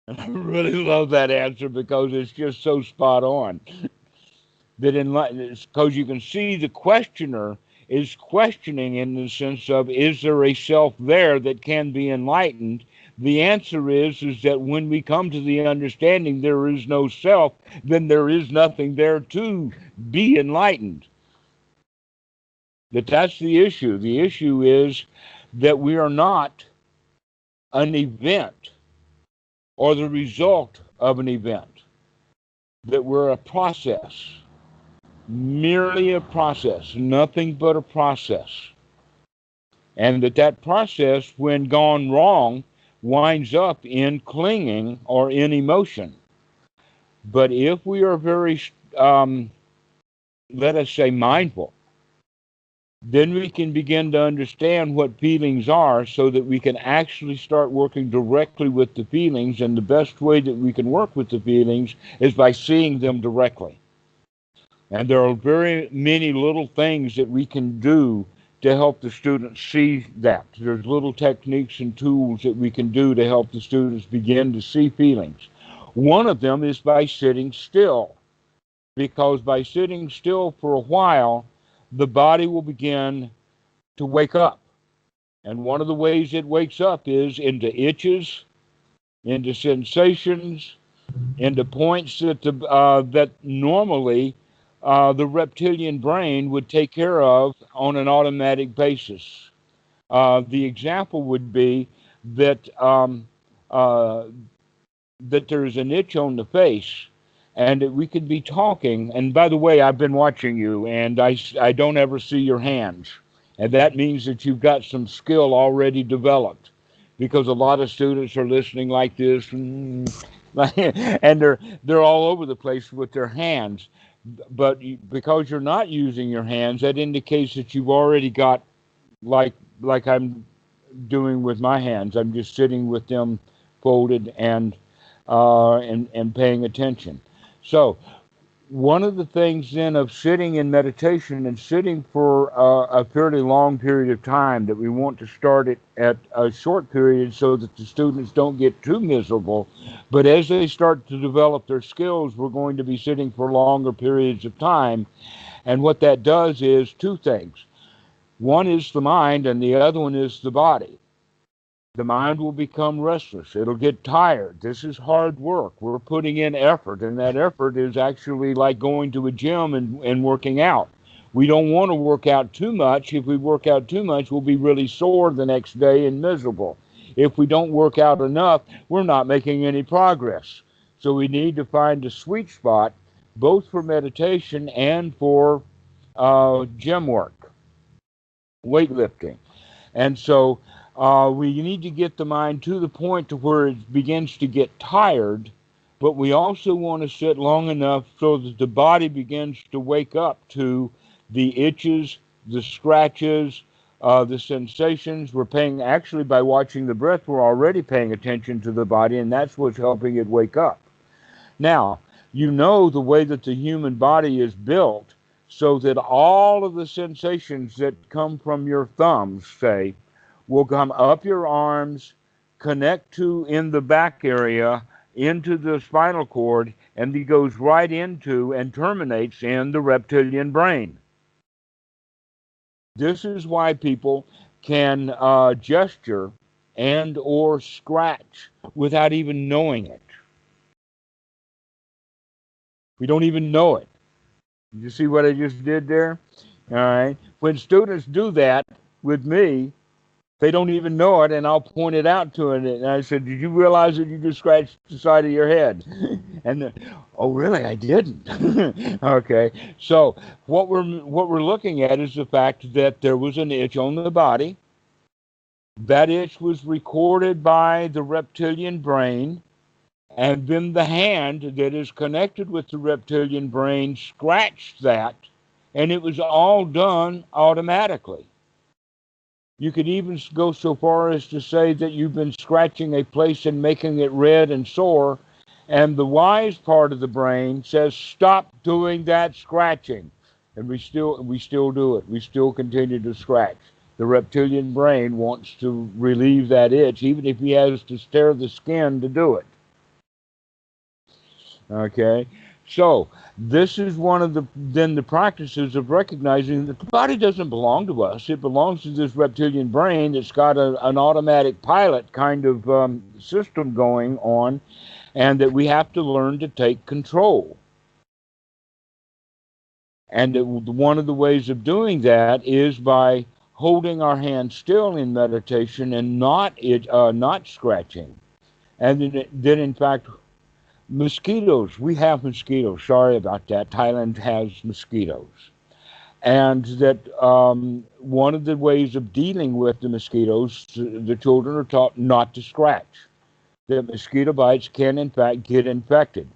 And I really love that answer because it's just so spot on. Because you can see the questioner is questioning in the sense of, is there a self there that can be enlightened? The answer is that when we come to the understanding there is no self, then there is nothing there to be enlightened. That's the issue. The issue is that we are not an event or the result of an event, that we're a process, merely a process, nothing but a process. And that process, when gone wrong, winds up in clinging or in emotion. But if we are very, let us say, mindful, then we can begin to understand what feelings are so that we can actually start working directly with the feelings. And the best way that we can work with the feelings is by seeing them directly. And there are very many little things that we can do to help the students see that. There's little techniques and tools that we can do to help the students begin to see feelings. One of them is by sitting still, because by sitting still for a while, the body will begin to wake up. And one of the ways it wakes up is into itches, into sensations, into points that normally the reptilian brain would take care of on an automatic basis. The example would be that that there's an itch on the face, and that we could be talking. And by the way, I've been watching you, and I don't ever see your hands. And that means that you've got some skill already developed, because a lot of students are listening like this, and they're all over the place with their hands. But because you're not using your hands, that indicates that you've already got, like I'm doing with my hands. I'm just sitting with them folded and paying attention. So one of the things then of sitting in meditation and sitting for a fairly long period of time, that we want to start it at a short period so that the students don't get too miserable. But as they start to develop their skills, we're going to be sitting for longer periods of time. And what that does is two things. One is the mind, and the other one is the body. The mind will become restless. It'll get tired. This is hard work. We're putting in effort, and that effort is actually like going to a gym and working out. We don't want to work out too much. If we work out too much, we'll be really sore the next day and miserable. If we don't work out enough, we're not making any progress. So we need to find a sweet spot, both for meditation and for gym work, weightlifting. And so we need to get the mind to the point to where it begins to get tired, but we also want to sit long enough so that the body begins to wake up to the itches, the scratches, the sensations. We're paying, actually by watching the breath, we're already paying attention to the body, and that's what's helping it wake up. Now, you know the way that the human body is built, so that all of the sensations that come from your thumbs, will come up your arms, connect to in the back area, into the spinal cord, and he goes right into and terminates in the reptilian brain. This is why people can gesture and or scratch without even knowing it. We don't even know it. You see what I just did there? All right. When students do that with me, they don't even know it, and I'll point it out to them. And I said, "Did you realize that you just scratched the side of your head?" And oh, really? I didn't. Okay. So what we're looking at is the fact that there was an itch on the body. That itch was recorded by the reptilian brain, and then the hand that is connected with the reptilian brain scratched that, and it was all done automatically. You could even go so far as to say that you've been scratching a place and making it red and sore, and the wise part of the brain says, "Stop doing that scratching," and we still do it. We still continue to scratch. The reptilian brain wants to relieve that itch, even if he has to tear the skin to do it. Okay, so this is one of the practices of recognizing that the body doesn't belong to us. It belongs to this reptilian brain that's got an automatic pilot kind of system going on, and that we have to learn to take control. And one of the ways of doing that is by holding our hands still in meditation and not scratching. And then in fact, mosquitoes. We have mosquitoes. Sorry about that. Thailand has mosquitoes. And that one of the ways of dealing with the mosquitoes, the children are taught not to scratch. That mosquito bites can, in fact, get infected.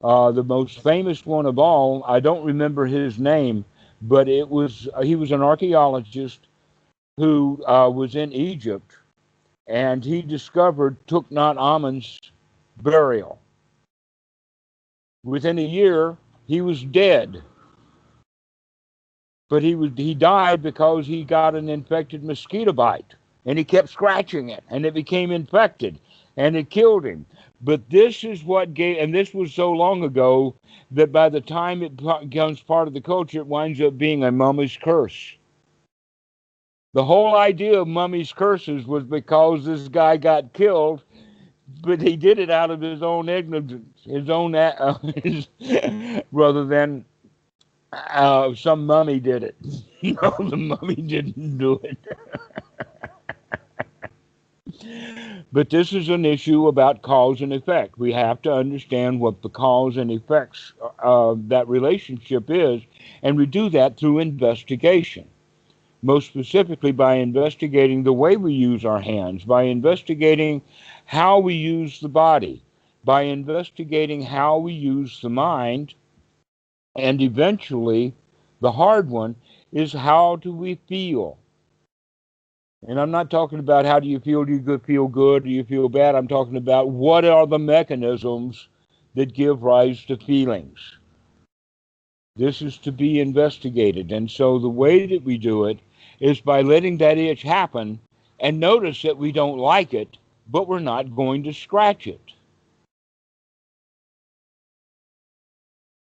The most famous one of all, I don't remember his name, but he was an archaeologist who was in Egypt, and he discovered Tutankhamun's burial. Within a year, he was dead. But he died because he got an infected mosquito bite, and he kept scratching it, and it became infected, and it killed him. But this is what gave, and this was so long ago that by the time it becomes part of the culture, it winds up being a mummy's curse. The whole idea of mummy's curses was because this guy got killed, but he did it out of his own ignorance, rather than some mummy did it. No, the mummy didn't do it. But this is an issue about cause and effect. We have to understand what the cause and effects of that relationship is, and we do that through investigation. Most specifically by investigating the way we use our hands, by investigating how we use the body, by investigating how we use the mind, and eventually, the hard one is how do we feel? And I'm not talking about how do you feel, do you feel good, do you feel bad? I'm talking about what are the mechanisms that give rise to feelings. This is to be investigated. And so the way that we do it is by letting that itch happen and notice that we don't like it, but we're not going to scratch it.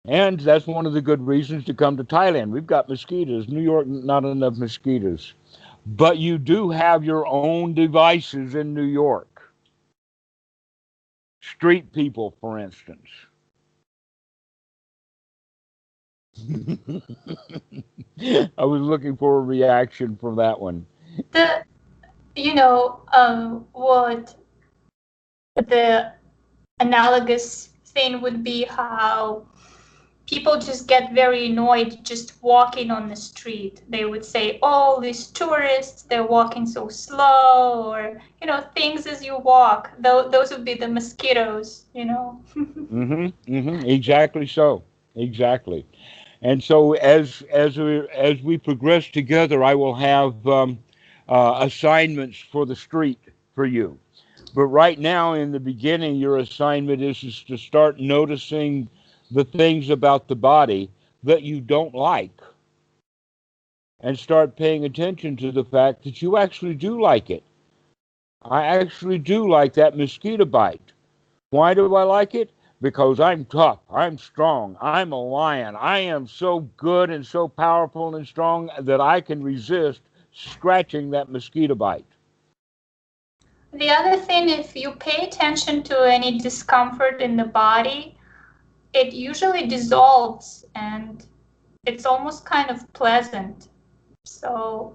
And that's one of the good reasons to come to Thailand. We've got mosquitoes. New York, not enough mosquitoes. But you do have your own devices in New York. Street people, for instance. I was looking for a reaction from that one. What the analogous thing would be how people just get very annoyed just walking on the street. They would say, "Oh, these tourists, they're walking so slow," or, things as you walk. Those would be the mosquitoes. Exactly so. Exactly. And so as we progress together, I will have assignments for the street for you. But right now, in the beginning, your assignment is to start noticing the things about the body that you don't like, and start paying attention to the fact that you actually do like it. I actually do like that mosquito bite. Why do I like it? Because I'm tough, I'm strong, I'm a lion. I am so good and so powerful and strong that I can resist scratching that mosquito bite. The other thing, if you pay attention to any discomfort in the body, it usually dissolves and it's almost kind of pleasant. So,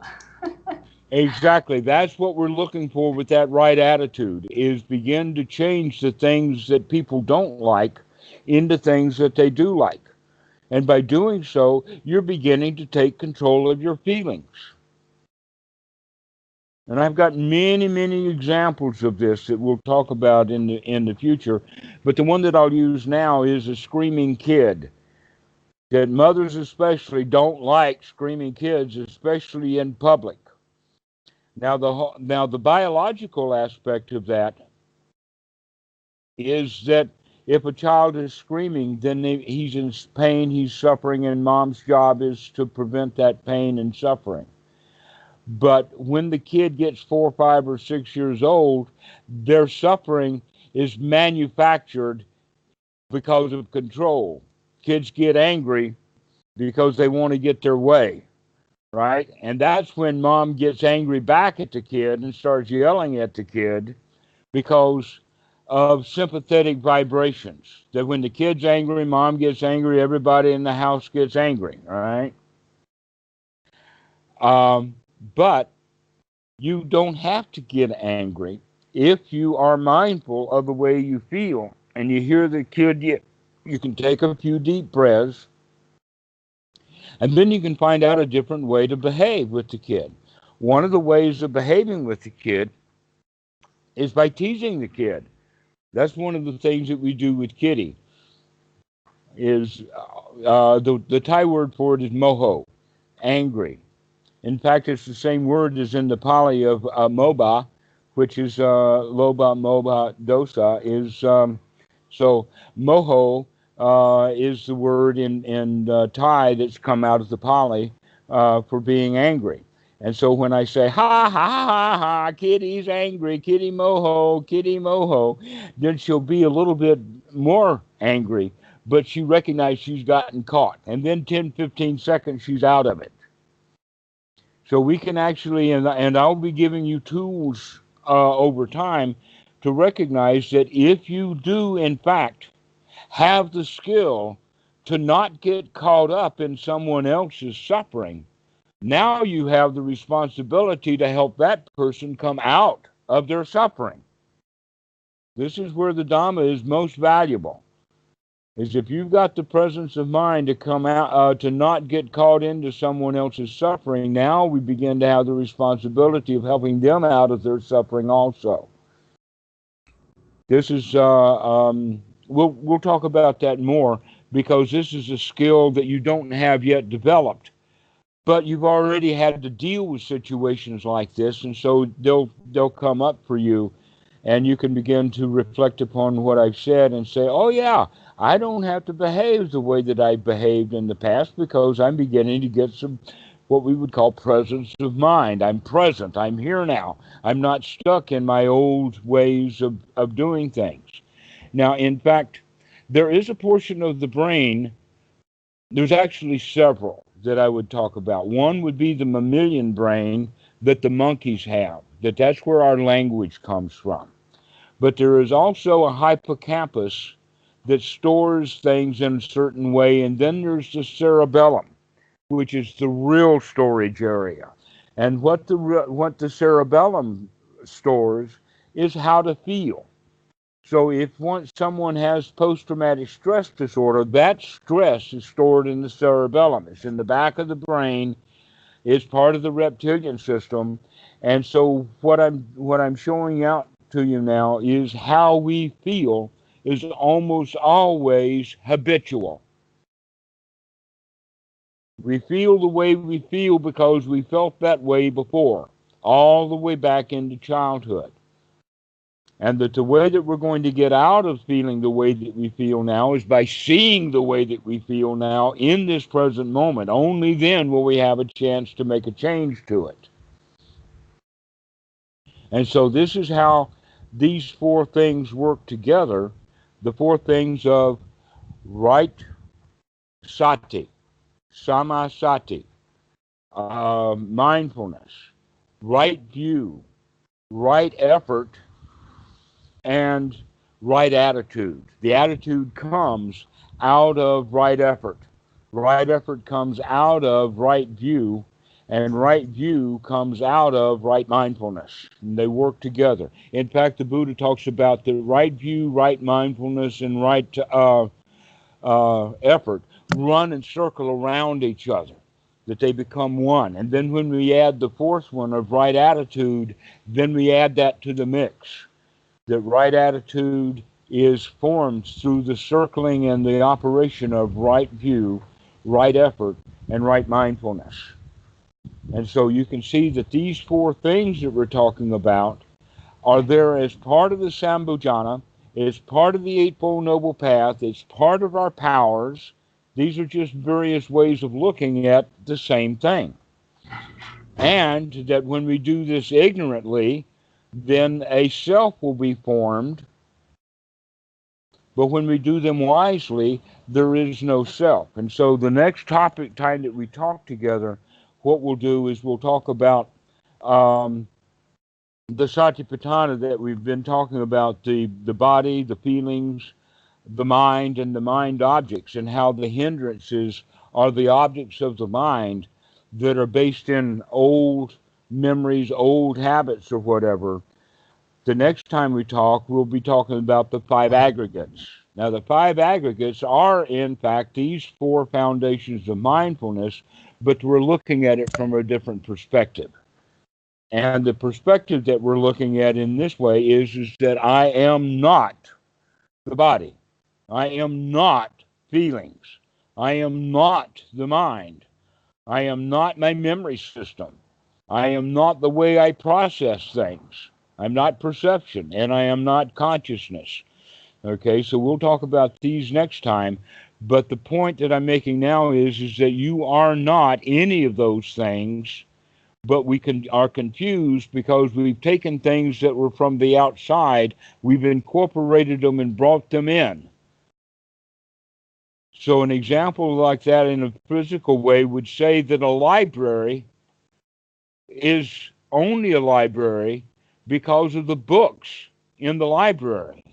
Exactly. That's what we're looking for with that right attitude is begin to change the things that people don't like into things that they do like. And by doing so, you're beginning to take control of your feelings. And I've got many, many examples of this that we'll talk about in the future. But the one that I'll use now is a screaming kid. That mothers especially don't like screaming kids, especially in public. Now the biological aspect of that is that if a child is screaming, then he's in pain, he's suffering, and mom's job is to prevent that pain and suffering. But when the kid gets 4, 5, or 6 years old, their suffering is manufactured because of control. Kids get angry because they want to get their way, right? And that's when mom gets angry back at the kid and starts yelling at the kid because of sympathetic vibrations. That when the kid's angry, mom gets angry, everybody in the house gets angry, all right? But you don't have to get angry if you are mindful of the way you feel and you hear the kid, you can take a few deep breaths and then you can find out a different way to behave with the kid. One of the ways of behaving with the kid is by teasing the kid. That's one of the things that we do with Kitty. Is the Thai word for it is moho, angry. In fact, it's the same word as in the Pali of moba, which is loba moba dosa. Is so moho is the word in Thai that's come out of the Pali for being angry. And so when I say ha ha ha ha, Kitty's angry, Kitty moho, then she'll be a little bit more angry, but she recognizes she's gotten caught. And then 10, 15 seconds, she's out of it. So we can actually, and I'll be giving you tools over time to recognize that if you do, in fact, have the skill to not get caught up in someone else's suffering, now you have the responsibility to help that person come out of their suffering. This is where the Dhamma is most valuable. Is if you've got the presence of mind to come out, to not get caught into someone else's suffering, now we begin to have the responsibility of helping them out of their suffering also. This is, we'll talk about that more because this is a skill that you don't have yet developed, but you've already had to deal with situations like this, and so they'll come up for you, and you can begin to reflect upon what I've said and say, oh yeah, I don't have to behave the way that I've behaved in the past because I'm beginning to get some what we would call presence of mind. I'm present. I'm here now. I'm not stuck in my old ways of doing things. Now, in fact, there is a portion of the brain, there's actually several that I would talk about. One would be the mammalian brain that the monkeys have, that's where our language comes from. But there is also a hippocampus that stores things in a certain way, and then there's the cerebellum, which is the real storage area. And what the cerebellum stores is how to feel. So if someone has post-traumatic stress disorder, that stress is stored in the cerebellum. It's in the back of the brain. It's part of the reptilian system. And so what I'm showing out to you now is how we feel is almost always habitual. We feel the way we feel because we felt that way before, all the way back into childhood. And that the way that we're going to get out of feeling the way that we feel now is by seeing the way that we feel now in this present moment. Only then will we have a chance to make a change to it. And so this is how these four things work together the four things of right sati, samasati, mindfulness, right view, right effort, and right attitude. The attitude comes out of right effort. Right effort comes out of right view, and right view comes out of right mindfulness. And they work together. In fact, the Buddha talks about the right view, right mindfulness, and right effort run and circle around each other, that they become one. And then when we add the fourth one of right attitude, then we add that to the mix. That right attitude is formed through the circling and the operation of right view, right effort, and right mindfulness. And so you can see that these four things that we're talking about are there as part of the Sambhojana, as part of the Eightfold Noble Path, it's part of our powers. These are just various ways of looking at the same thing. And that when we do this ignorantly, then a self will be formed. But when we do them wisely, there is no self. And so the next topic time that we talk together, what we'll do is we'll talk about the Satipatthana that we've been talking about, the body, the feelings, the mind, and the mind objects, and how the hindrances are the objects of the mind that are based in old memories, old habits, or whatever. The next time we talk, we'll be talking about the five aggregates. Now, the five aggregates are, in fact, these four foundations of mindfulness, but we're looking at it from a different perspective. And the perspective that we're looking at in this way is that I am not the body. I am not feelings. I am not the mind. I am not my memory system. I am not the way I process things. I'm not perception, and I am not consciousness. Okay, so we'll talk about these next time. But the point that I'm making now is that you are not any of those things, but we are confused because we've taken things that were from the outside, we've incorporated them and brought them in. So an example like that in a physical way would say that a library is only a library because of the books in the library.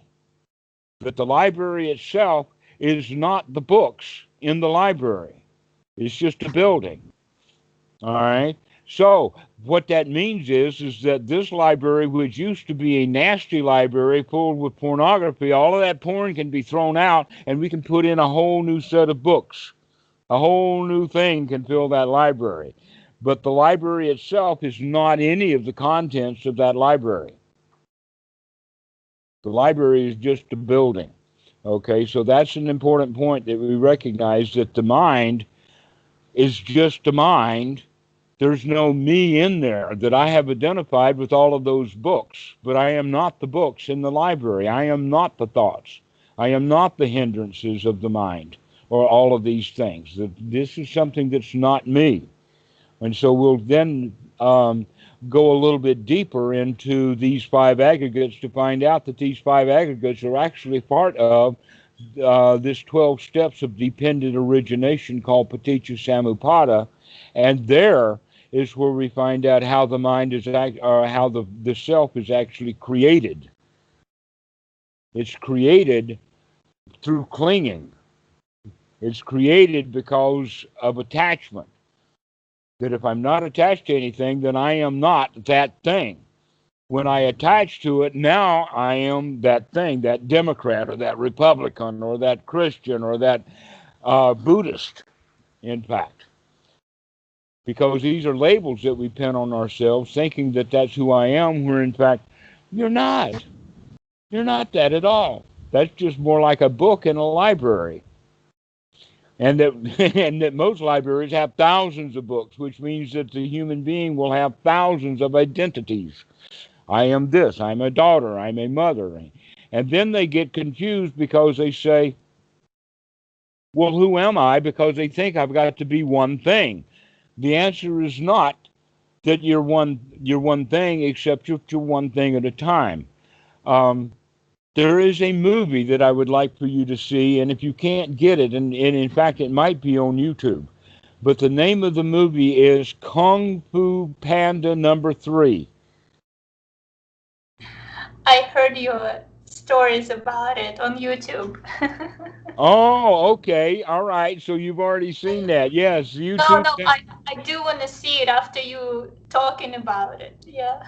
But the library itself is not the books in the library. It's just a building. All right? So what that means is that this library, which used to be a nasty library full with pornography, all of that porn can be thrown out, and we can put in a whole new set of books. A whole new thing can fill that library. But the library itself is not any of the contents of that library. The library is just a building. Okay, so that's an important point, that we recognize that the mind is just a mind. There's no me in there, that I have identified with all of those books, but I am not the books in the library. I am not the thoughts. I am not the hindrances of the mind, or all of these things. This is something that's not me. And so we'll then go a little bit deeper into these five aggregates to find out that these five aggregates are actually part of this 12 steps of dependent origination called Paticca Samuppada. And there is where we find out how the mind is, how the self is actually created. It's created through clinging. It's created because of attachment. That if I'm not attached to anything, then I am not that thing. When I attach to it, now I am that thing, that Democrat or that Republican or that Christian or that Buddhist, in fact. Because these are labels that we pin on ourselves, thinking that that's who I am, where in fact, you're not. You're not that at all. That's just more like a book in a library. And that most libraries have thousands of books, which means that the human being will have thousands of identities. I am this, I'm a daughter, I'm a mother. And then they get confused because they say, well, who am I? Because they think I've got to be one thing. The answer is not that you're one thing, except you're one thing at a time. There is a movie that I would like for you to see, and if you can't get it, and in fact it might be on YouTube, but the name of the movie is Kung Fu Panda #3. I heard your stories about it on YouTube. Oh, okay. All right. So you've already seen that. Yes, No, YouTube. no, I do want to see it after you talking about it. Yeah.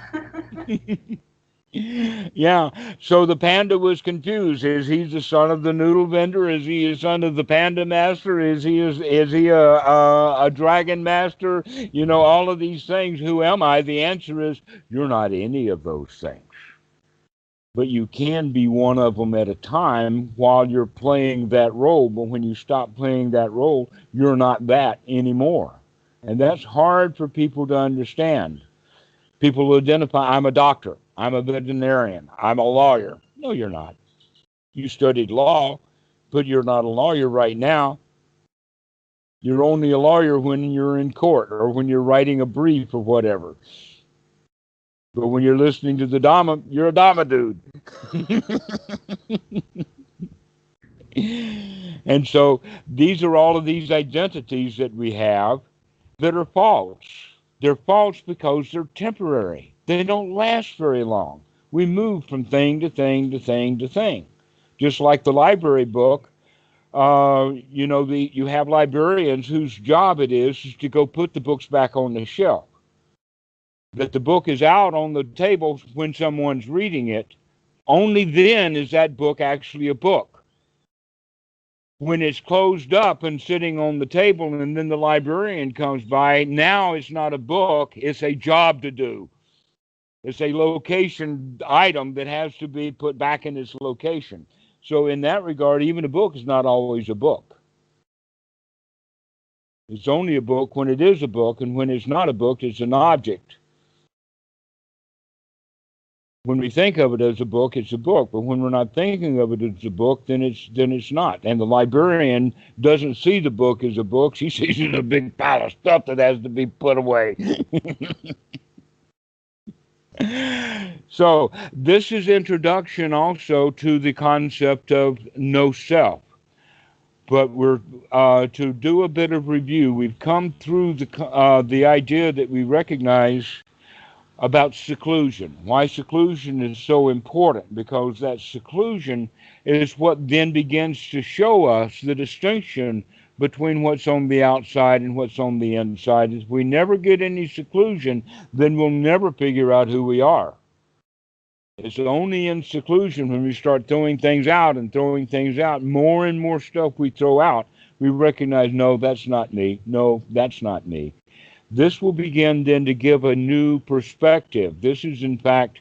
Yeah. So the panda was confused. Is he the son of the noodle vendor? Is he a son of the panda master? Is he a dragon master? You know, all of these things. Who am I? The answer is you're not any of those things. But you can be one of them at a time while you're playing that role. But when you stop playing that role, you're not that anymore. And that's hard for people to understand. People identify, I'm a doctor, I'm a veterinarian, I'm a lawyer. No, you're not. You studied law, but you're not a lawyer right now. You're only a lawyer when you're in court or when you're writing a brief or whatever. But when you're listening to the Dhamma, you're a Dhamma dude. And so these are all of these identities that we have that are false. They're false because they're temporary. They don't last very long. We move from thing to thing to thing to thing. Just like the library book, you have librarians whose job it is to go put the books back on the shelf. That the book is out on the table when someone's reading it, only then is that book actually a book. When it's closed up and sitting on the table and then the librarian comes by, now it's not a book, it's a job to do. It's a location item that has to be put back in its location. So in that regard, even a book is not always a book. It's only a book when it is a book, and when it's not a book, it's an object. When we think of it as a book, it's a book. But when we're not thinking of it as a book, then it's not. And the librarian doesn't see the book as a book. She sees it as a big pile of stuff that has to be put away. So this is introduction also to the concept of no self. But we're to do a bit of review. We've come through the idea that we recognize about seclusion. Why seclusion is so important? Because that seclusion is what then begins to show us the distinction between what's on the outside and what's on the inside. If we never get any seclusion, then we'll never figure out who we are. It's only in seclusion when we start throwing things out and throwing things out. More and more stuff we throw out, we recognize, no, that's not me. No, that's not me. This will begin then to give a new perspective. This is, in fact,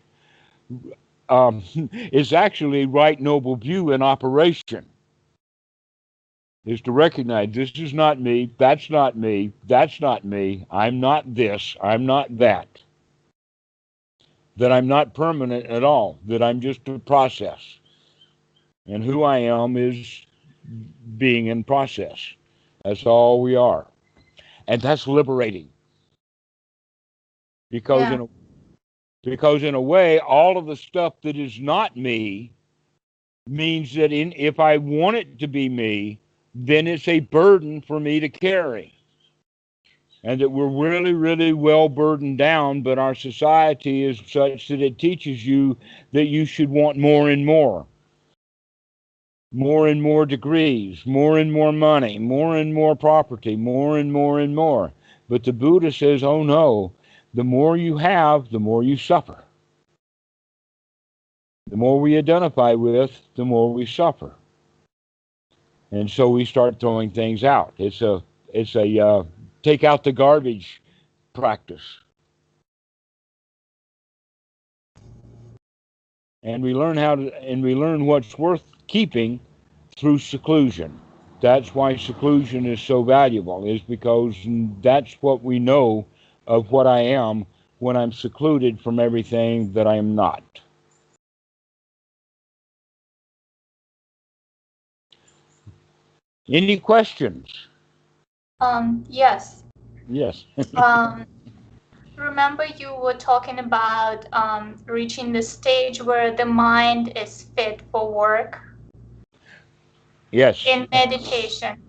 is actually right noble view in operation. Is to recognize this is not me, that's not me, that's not me, I'm not this, I'm not that. That I'm not permanent at all, that I'm just a process. And who I am is being in process. That's all we are. And that's liberating. Because Yeah. in a way, all of the stuff that is not me means that if I want it to be me, then it's a burden for me to carry. And that we're really, really well burdened down, but our society is such that it teaches you that you should want more and more. More and more degrees, more and more money, more and more property, more and more and more. But the Buddha says, oh no, the more you have, the more you suffer. The more we identify with, the more we suffer. And so we start throwing things out. It's a take out the garbage practice. And we learn what's worth keeping through seclusion. That's why seclusion is so valuable, is because that's what we know of what I am when I'm secluded from everything that I am not. Any questions? Yes. Yes. Um, remember you were talking about reaching the stage where the mind is fit for work Yes. in meditation.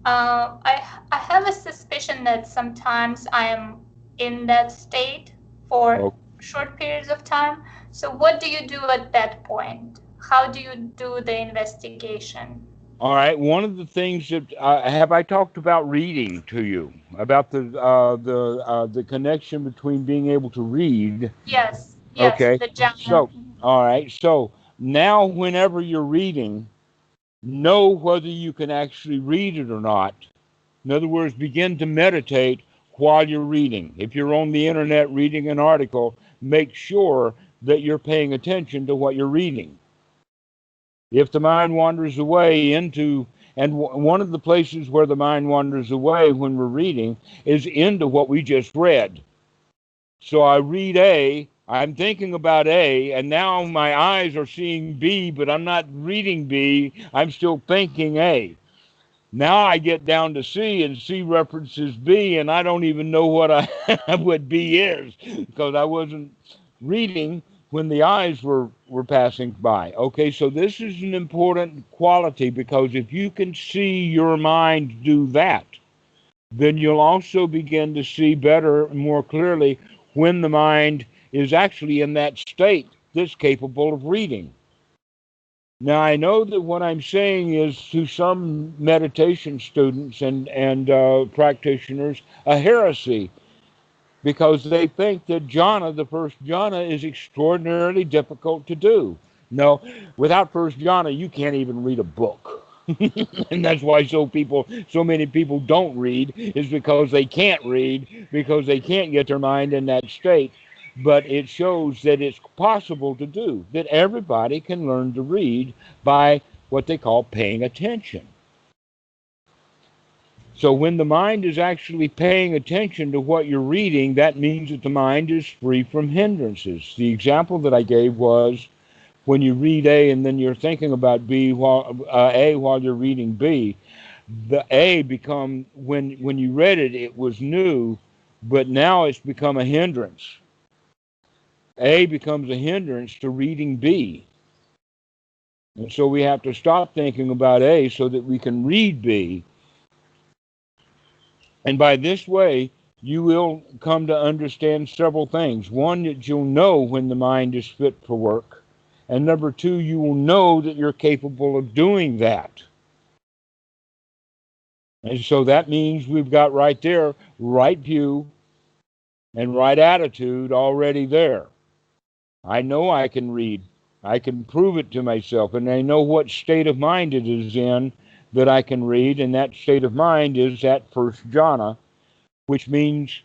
I have a suspicion that sometimes I am in that state for short periods of time. So what do you do at that point? How do you do the investigation? All right. One of the things that have I talked about reading to you about the connection between being able to read. Yes, yes, Okay. the jhana. So, all right. So now, whenever you're reading, know whether you can actually read it or not. In other words, begin to meditate while you're reading. If you're on the internet reading an article, make sure that you're paying attention to what you're reading. If the mind wanders away into, and one of the places where the mind wanders away when we're reading is into what we just read. So I read A, I'm thinking about A, and now my eyes are seeing B, but I'm not reading B, I'm still thinking A. Now I get down to C, and C references B, and I don't even know what B is because I wasn't reading when the eyes were passing by. Okay, so this is an important quality because if you can see your mind do that, then you'll also begin to see better and more clearly when the mind is actually in that state that's capable of reading. Now, I know that what I'm saying is to some meditation students and practitioners a heresy because they think that jhana, the first jhana, is extraordinarily difficult to do. No, without first jhana, you can't even read a book. And that's why so many people don't read is because they can't read because they can't get their mind in that state. But it shows that it's possible to do, that everybody can learn to read by what they call paying attention. So when the mind is actually paying attention to what you're reading, that means that the mind is free from hindrances. The example that I gave was when you read A and then you're thinking about B while A while you're reading B. The A become when you read it, it was new, but now it's become a hindrance. A becomes a hindrance to reading B. And so we have to stop thinking about A so that we can read B. And by this way, you will come to understand several things. One, that you'll know when the mind is fit for work. And number two, you will know that you're capable of doing that. And so that means we've got right there, right view and right attitude already there. I know I can read. I can prove it to myself. And I know what state of mind it is in that I can read. And that state of mind is that first jhana, which means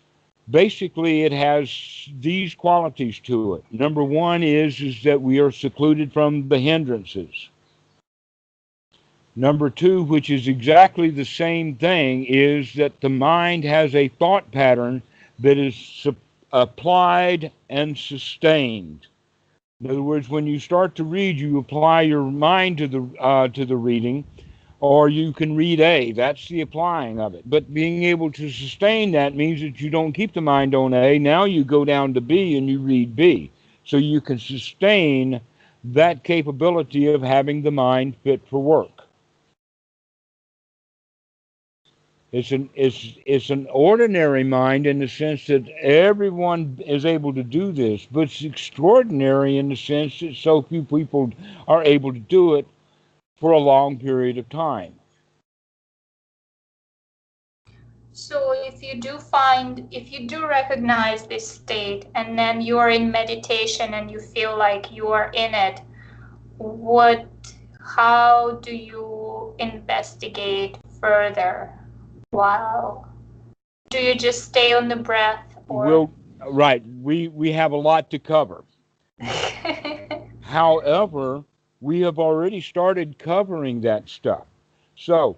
basically it has these qualities to it. Number one is that we are secluded from the hindrances. Number two, which is exactly the same thing, is that the mind has a thought pattern that is applied and sustained. In other words, when you start to read, you apply your mind to the reading, or you can read A. That's the applying of it. But being able to sustain that means that you don't keep the mind on A. Now you go down to B and you read B. So you can sustain that capability of having the mind fit for work. It's an ordinary mind in the sense that everyone is able to do this, but it's extraordinary in the sense that so few people are able to do it for a long period of time. So if you do recognize this state and then you are in meditation and you feel like you are in it, how do you investigate further? Wow. Do you just stay on the breath or? Right. We have a lot to cover. However, we have already started covering that stuff. So,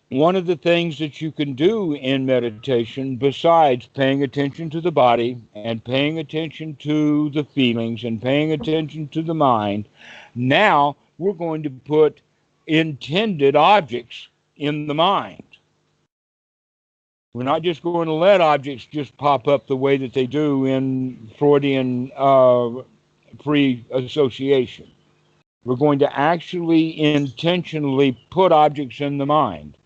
one of the things that you can do in meditation, besides paying attention to the body and paying attention to the feelings and paying attention to the mind, now we're going to put intended objects in the mind. We're not just going to let objects just pop up the way that they do in Freudian free association. We're going to actually intentionally put objects in the mind.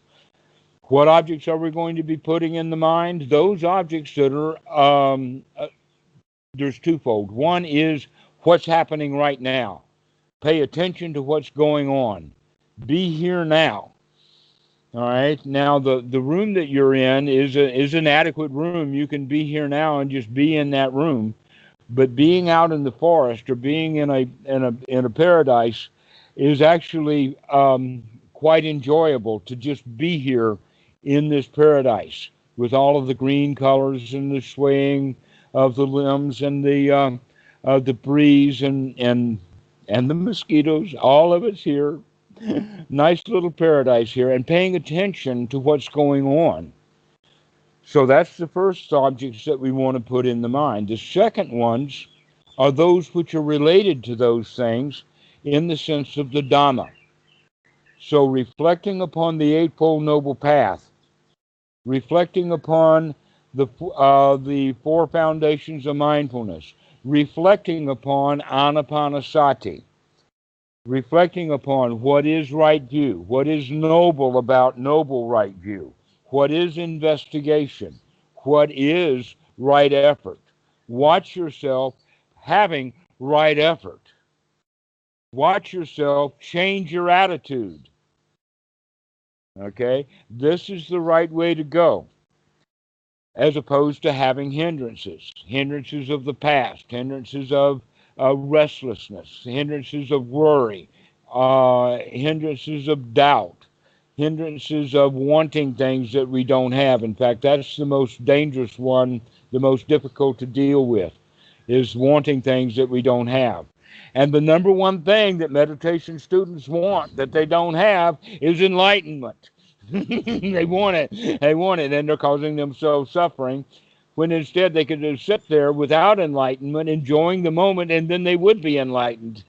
What objects are we going to be putting in the mind? Those objects that are, there's twofold. One is what's happening right now. Pay attention to what's going on. Be here now. All right. Now, the room that you're in is an adequate room. You can be here now and just be in that room. But being out in the forest or being in a paradise is actually quite enjoyable, to just be here in this paradise with all of the green colors and the swaying of the limbs and the breeze and the mosquitoes. All of it's here. Nice little paradise here, and paying attention to what's going on. So that's the first objects that we want to put in the mind. The second ones are those which are related to those things in the sense of the Dhamma. So reflecting upon the Eightfold Noble Path, reflecting upon the four foundations of mindfulness, reflecting upon Anapanasati, reflecting upon what is right view, what is noble about noble right view, what is investigation, what is right effort. Watch yourself having right effort. Watch yourself change your attitude. Okay? This is the right way to go, as opposed to having hindrances. Hindrances of the past, hindrances of restlessness, hindrances of worry, hindrances of doubt, hindrances of wanting things that we don't have. In fact, that's the most dangerous one, the most difficult to deal with, is wanting things that we don't have. And the number one thing that meditation students want that they don't have is enlightenment. They want it, and they're causing themselves suffering, when instead they could just sit there without enlightenment, enjoying the moment, and then they would be enlightened.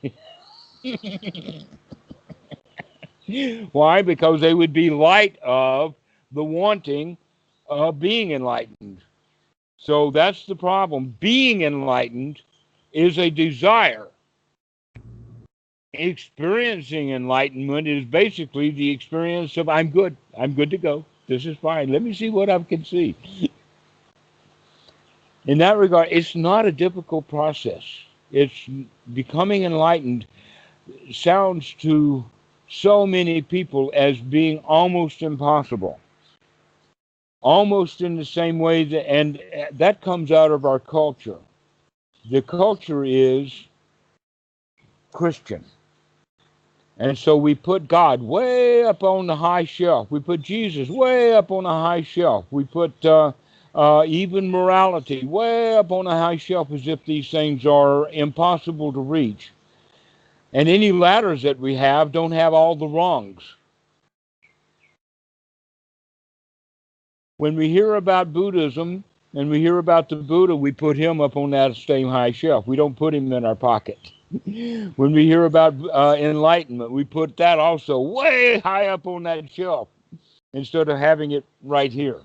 Why? Because they would be light of the wanting of being enlightened. So that's the problem. Being enlightened is a desire. Experiencing enlightenment is basically the experience of I'm good to go, this is fine, let me see what I can see. In that regard, it's not a difficult process. It's becoming enlightened sounds to so many people as being almost impossible, almost in the same way that, and that comes out of our culture. The culture is Christian. And so we put God way up on the high shelf. We put Jesus way up on the high shelf. We put even morality way up on the high shelf, as if these things are impossible to reach. And any ladders that we have don't have all the rungs. When we hear about Buddhism and we hear about the Buddha, we put him up on that same high shelf. We don't put him in our pocket. When we hear about enlightenment, we put that also way high up on that shelf instead of having it right here.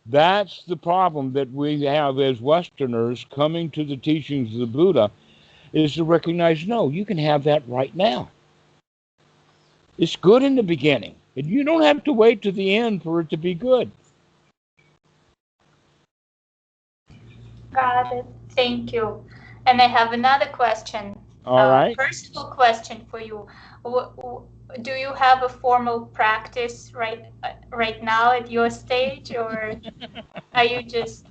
That's the problem that we have as Westerners coming to the teachings of the Buddha, is to recognize, no, you can have that right now. It's good in the beginning, and you don't have to wait to the end for it to be good. Got it. Thank you. And I have another question. All right. Personal question for you. Do you have a formal practice right now at your stage, or are you just...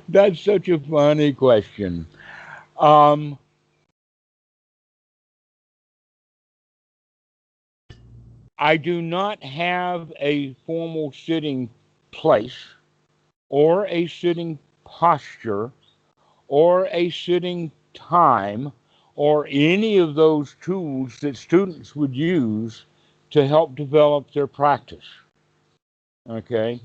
That's such a funny question. I do not have a formal sitting place or a sitting posture or a sitting time or any of those tools that students would use to help develop their practice. Okay?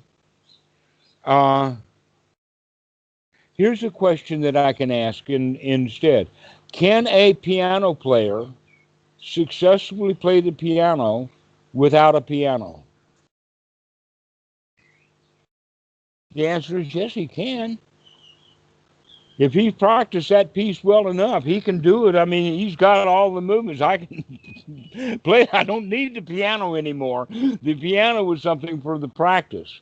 Here's a question that I can ask instead. Can a piano player successfully play the piano without a piano? The answer is yes, he can. If he's practiced that piece well enough, he can do it. I mean, he's got all the movements. I can play. I don't need the piano anymore. The piano was something for the practice,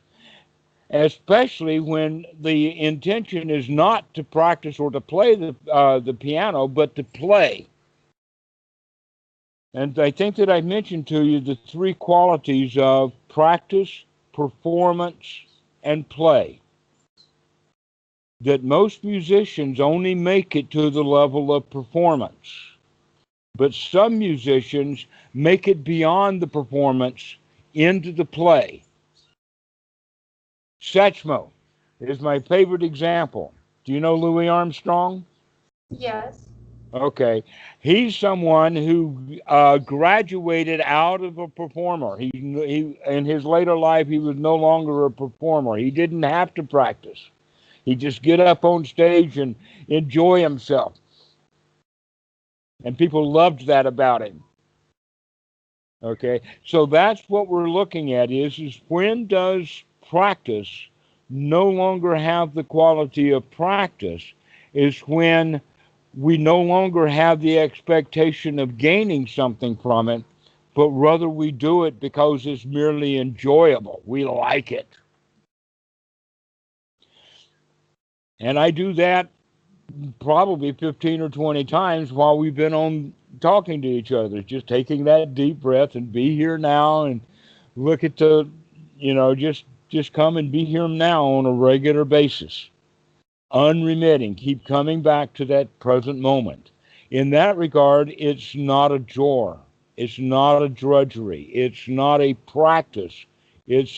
especially when the intention is not to practice or to play the piano, but to play. And I think that I mentioned to you the three qualities of practice, performance, and play. That most musicians only make it to the level of performance, but some musicians make it beyond the performance into the play. Satchmo is my favorite example. Do you know Louis Armstrong? Yes. Okay. He's someone who graduated out of a performer. He in his later life, he was no longer a performer. He didn't have to practice. He just get up on stage and enjoy himself. And people loved that about him. Okay. So that's what we're looking at is when does practice no longer have the quality of practice is when we no longer have the expectation of gaining something from it, but rather we do it because it's merely enjoyable. We like it. And I do that probably 15 or 20 times while we've been on talking to each other, just taking that deep breath and be here now and look at the, just come and be here now on a regular basis. Unremitting, keep coming back to that present moment. In that regard, it's not a chore. It's not a drudgery. It's not a practice. It's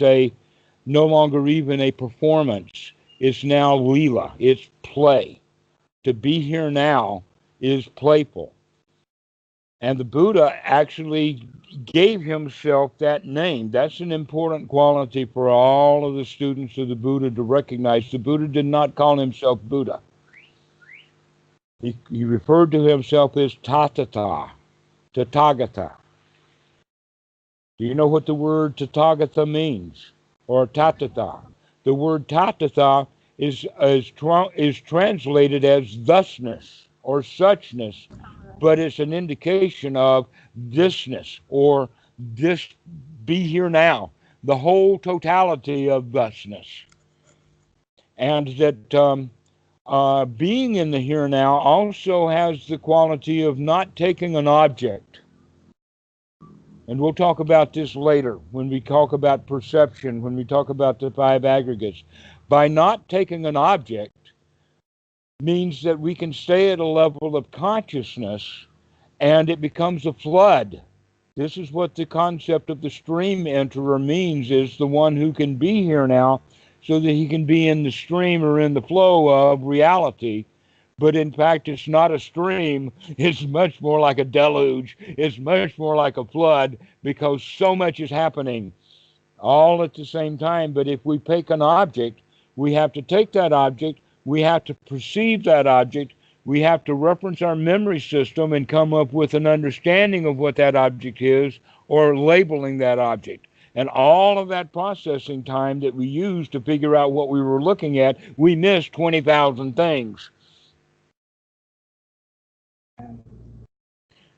no longer even a performance. It's now Leela. It's play. To be here now is playful. And the Buddha actually gave himself that name. That's an important quality for all of the students of the Buddha to recognize. The Buddha did not call himself Buddha. He referred to himself as Tathata, Tathagata. Do you know what the word Tathagata means? Or Tathata? The word Tathata is translated as thusness or suchness, but it's an indication of thisness or this, be here now, the whole totality of thusness. And that being in the here now also has the quality of not taking an object. And we'll talk about this later when we talk about perception, when we talk about the five aggregates. By not taking an object means that we can stay at a level of consciousness and it becomes a flood. This is what the concept of the stream enterer means, is the one who can be here now so that he can be in the stream or in the flow of reality. But in fact, it's not a stream. It's much more like a deluge. It's much more like a flood because so much is happening all at the same time. But if we take an object, we have to take that object, we have to perceive that object, we have to reference our memory system and come up with an understanding of what that object is or labeling that object. And all of that processing time that we used to figure out what we were looking at, we missed 20,000 things.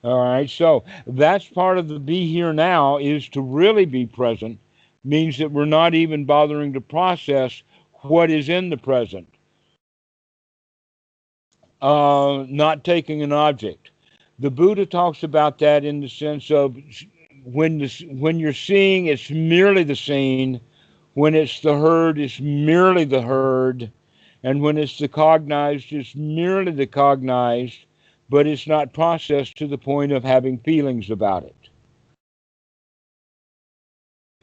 All right, so that's part of the be here now, is to really be present, means that we're not even bothering to process what is in the present. Not taking an object. The Buddha talks about that in the sense of when you're seeing, it's merely the seen. When it's the heard, it's merely the heard. And when it's the cognized, it's merely the cognized, but it's not processed to the point of having feelings about it.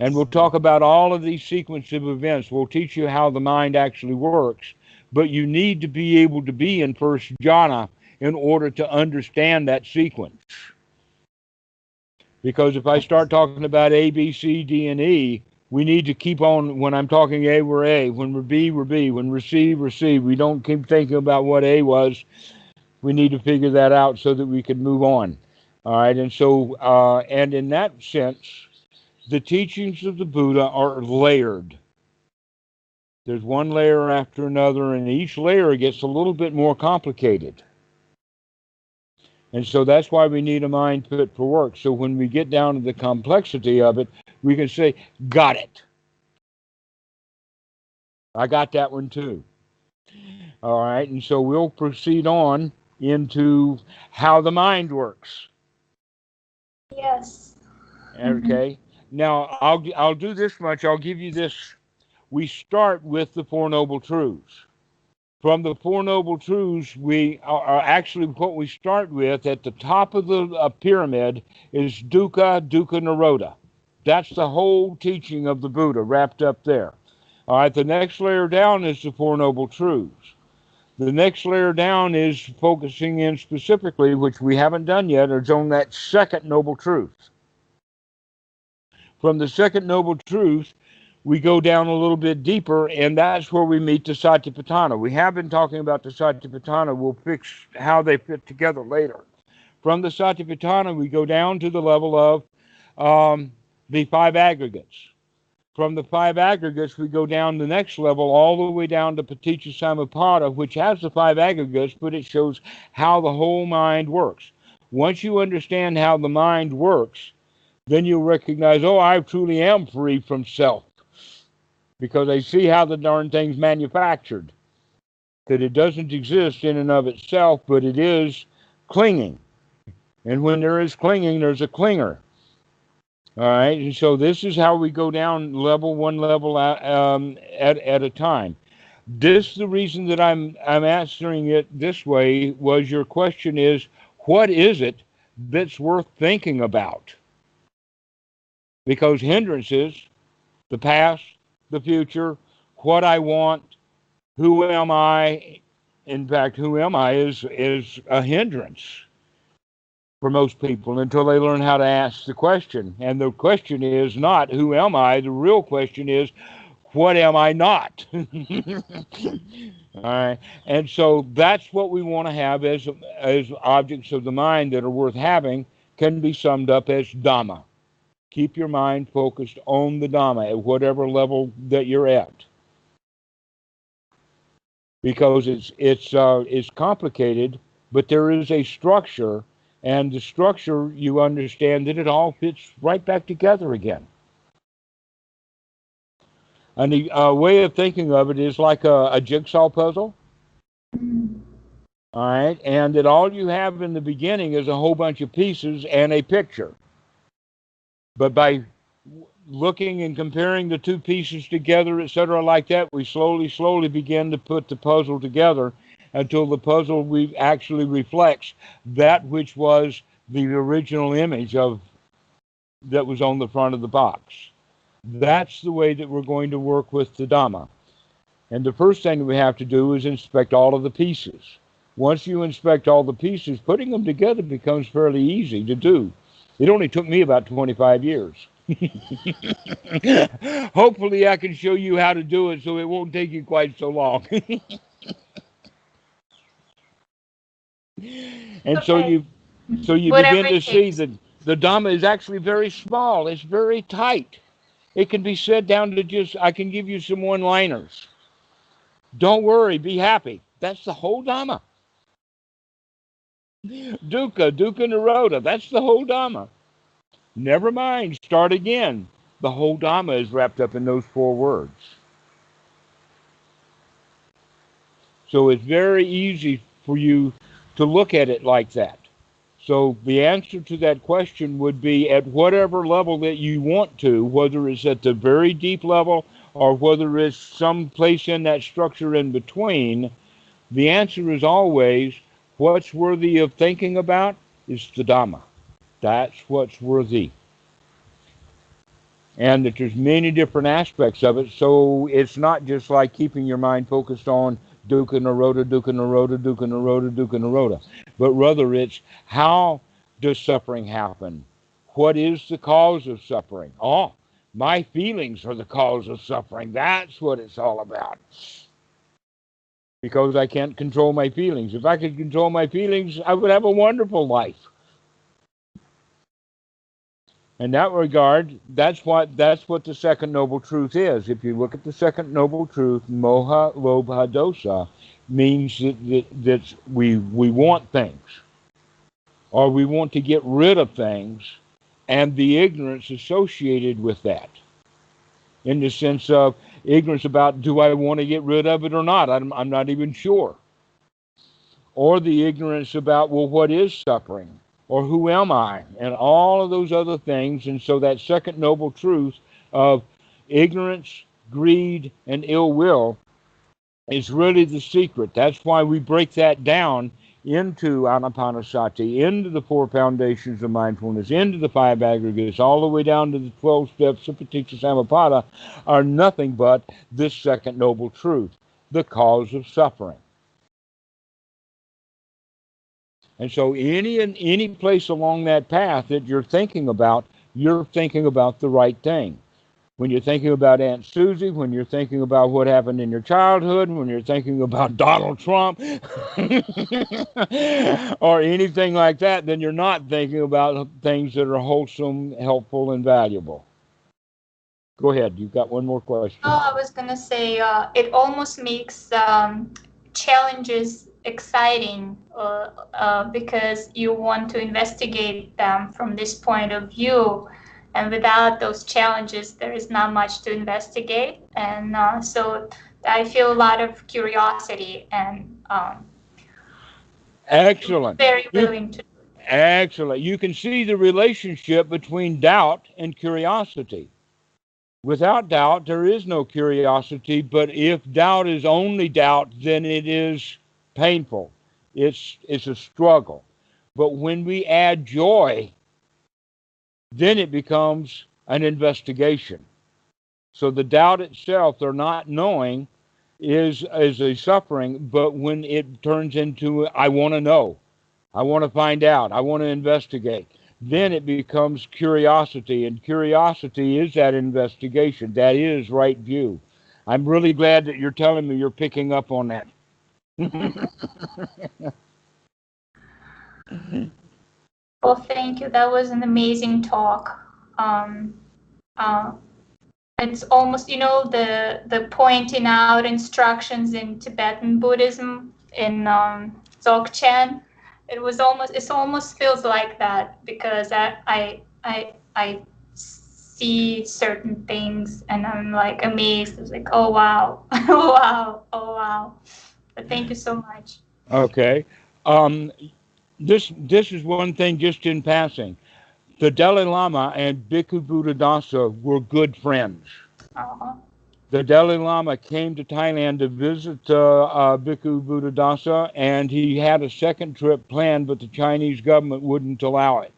And we'll talk about all of these sequence of events. We'll teach you how the mind actually works. But you need to be able to be in first jhana in order to understand that sequence. Because if I start talking about A, B, C, D, and E, we need to keep on, when I'm talking A, we're A. When we're B, we're B. When we're C, we're C. We don't keep thinking about what A was. We need to figure that out so that we can move on. All right, and so, and in that sense, the teachings of the Buddha are layered. There's one layer after another, and each layer gets a little bit more complicated. And so that's why we need a mind fit for work. So when we get down to the complexity of it, we can say, got it. I got that one too. All right. And so we'll proceed on into how the mind works. Yes. Okay. Now, I'll do this much. I'll give you this. We start with the Four Noble Truths. From the Four Noble Truths, we are actually what we start with at the top of the pyramid is dukkha, dukkha nirodha. That's the whole teaching of the Buddha wrapped up there. All right, the next layer down is the Four Noble Truths. The next layer down is focusing in specifically, which we haven't done yet, is on that second Noble Truth. From the second Noble Truth, we go down a little bit deeper, and that's where we meet the Satipatthana. We have been talking about the Satipatthana. We'll fix how they fit together later. From the Satipatthana, we go down to the level of the five aggregates. From the five aggregates, we go down the next level, all the way down to Paticca Samuppada, which has the five aggregates, but it shows how the whole mind works. Once you understand how the mind works, then you'll recognize, oh, I truly am free from self. Because I see how the darn thing's manufactured. That it doesn't exist in and of itself, but it is clinging. And when there is clinging, there's a clinger. All right, and so this is how we go down one level at a time. The reason that I'm answering it this way was your question is, what is it that's worth thinking about? Because hindrances, the past, the future, what I want, who am I? In fact, who am I is a hindrance for most people until they learn how to ask the question. And the question is not, who am I? The real question is, what am I not? All right. And so that's what we want to have as objects of the mind that are worth having, can be summed up as Dhamma. Keep your mind focused on the Dhamma at whatever level that you're at, because it's complicated, but there is a structure, and the structure, you understand that it all fits right back together again. And the way of thinking of it is like a jigsaw puzzle. All right, and that all you have in the beginning is a whole bunch of pieces and a picture. But by looking and comparing the two pieces together, etc., like that, we slowly begin to put the puzzle together until the puzzle actually reflects that which was the original image that was on the front of the box. That's the way that we're going to work with the Dhamma. And the first thing we have to do is inspect all of the pieces. Once you inspect all the pieces, putting them together becomes fairly easy to do. It only took me about 25 years. Hopefully I can show you how to do it so it won't take you quite so long. And okay. so you begin to see that the Dhamma is actually very small. It's very tight. It can be said down to I can give you some one-liners. Don't worry, be happy. That's the whole Dhamma. Dukkha, dukkha nirodha, that's the whole Dhamma. Never mind, start again. The whole Dhamma is wrapped up in those four words. So it's very easy for you to look at it like that. So the answer to that question would be at whatever level that you want to, whether it's at the very deep level or whether it's some place in that structure in between, the answer is always what's worthy of thinking about is the Dhamma. That's what's worthy. And that there's many different aspects of it, so it's not just like keeping your mind focused on dukkha nirodha, dukkha nirodha, dukkha nirodha, dukkha nirodha, but rather it's how does suffering happen? What is the cause of suffering? Oh, my feelings are the cause of suffering. That's what it's all about. Because I can't control my feelings. If I could control my feelings, I would have a wonderful life. In that regard, that's what the second noble truth is. If you look at the second noble truth, moha, lobha, dosa, means that we want things, or we want to get rid of things, and the ignorance associated with that, in the sense of ignorance about, do I want to get rid of it or not? I'm not even sure. Or the ignorance about, well, what is suffering? Or who am I? And all of those other things. And so that second noble truth of ignorance, greed, and ill will is really the secret. That's why we break that down into Anapanasati, into the four foundations of mindfulness, into the five aggregates, all the way down to the 12 steps of Paticca Samuppada, are nothing but this second noble truth, the cause of suffering. And so any place along that path that you're thinking about the right thing. When you're thinking about Aunt Susie, when you're thinking about what happened in your childhood, when you're thinking about Donald Trump, or anything like that, then you're not thinking about things that are wholesome, helpful, and valuable. Go ahead. You've got one more question. Oh, I was going to say it almost makes challenges exciting because you want to investigate them from this point of view. And without those challenges, there is not much to investigate. And so I feel a lot of curiosity and Excellent. very willing to. Excellent. You can see the relationship between doubt and curiosity. Without doubt, there is no curiosity, but if doubt is only doubt, then it is painful. It's a struggle. But when we add joy, then it becomes an investigation. So the doubt itself, or not knowing, is a suffering, but when it turns into, I want to know, I want to find out, I want to investigate, then it becomes curiosity, and curiosity is that investigation. That is right view. I'm really glad that you're telling me you're picking up on that. Well, thank you. That was an amazing talk. It's almost, the pointing out instructions in Tibetan Buddhism in Dzogchen. It almost feels like that, because I see certain things and I'm like amazed. It's like, oh wow, oh wow, oh wow. But thank you so much. Okay. This is one thing just in passing. The Dalai Lama and Bhikkhu Buddhadasa were good friends. Uh-huh. The Dalai Lama came to Thailand to visit Bhikkhu Buddhadasa, and he had a second trip planned, but the Chinese government wouldn't allow it.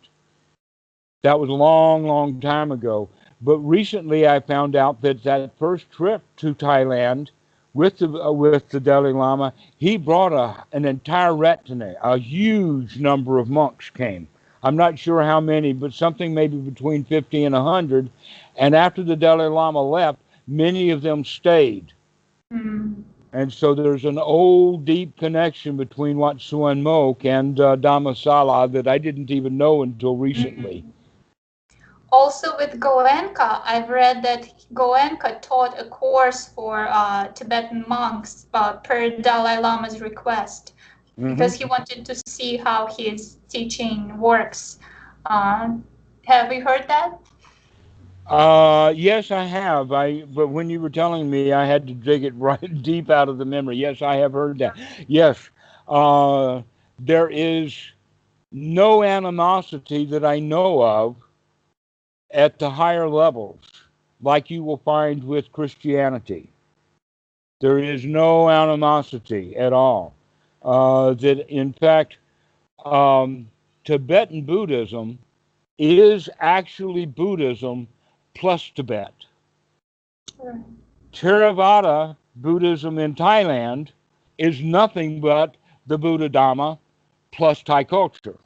That was a long, long time ago. But recently I found out that first trip to Thailand with the Dalai Lama, he brought an entire retinue. A huge number of monks came. I'm not sure how many, but something maybe between 50 and 100. And after the Dalai Lama left, many of them stayed. Mm. And so there's an old, deep connection between Wat Suan Mok and Dhammasala that I didn't even know until recently. Also with Goenka, I've read that Goenka taught a course for Tibetan monks per Dalai Lama's request, because he wanted to see how his teaching works. Have you heard that? Yes, I have. But when you were telling me, I had to dig it right deep out of the memory. Yes, I have heard that. Yes, there is no animosity that I know of at the higher levels, like you will find with Christianity. There is no animosity at all. That in fact, Tibetan Buddhism is actually Buddhism plus Tibet. Theravada Buddhism in Thailand is nothing but the Buddha Dhamma plus Thai culture.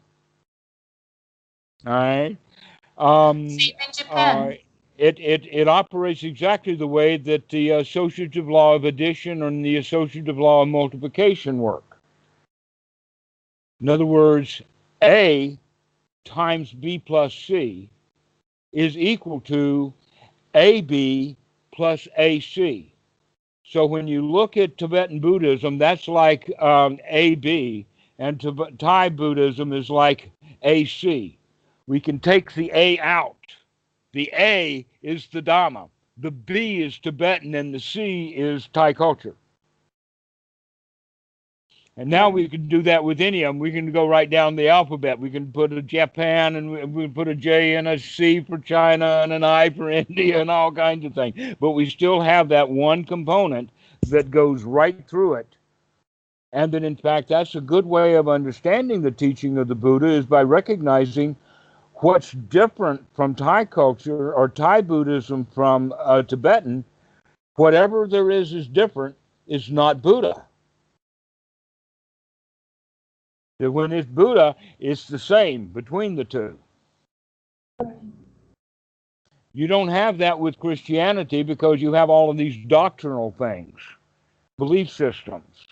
All right. Same in Japan. It operates exactly the way that the associative law of addition and the associative law of multiplication work. In other words, A times B plus C is equal to AB plus AC. So when you look at Tibetan Buddhism, that's like AB, and Thai Buddhism is like AC. We can take the A out. The A is the Dhamma, the B is Tibetan, and the C is Thai culture. And now we can do that with any of them. We can go right down the alphabet. We can put a Japan, and we can put a J and a C for China, and an I for India, and all kinds of things. But we still have that one component that goes right through it. And that, in fact, that's a good way of understanding the teaching of the Buddha, is by recognizing what's different from Thai culture or Thai Buddhism from Tibetan. Whatever there is different, is not Buddha. That when it's Buddha, it's the same between the two. You don't have that with Christianity, because you have all of these doctrinal things, belief systems.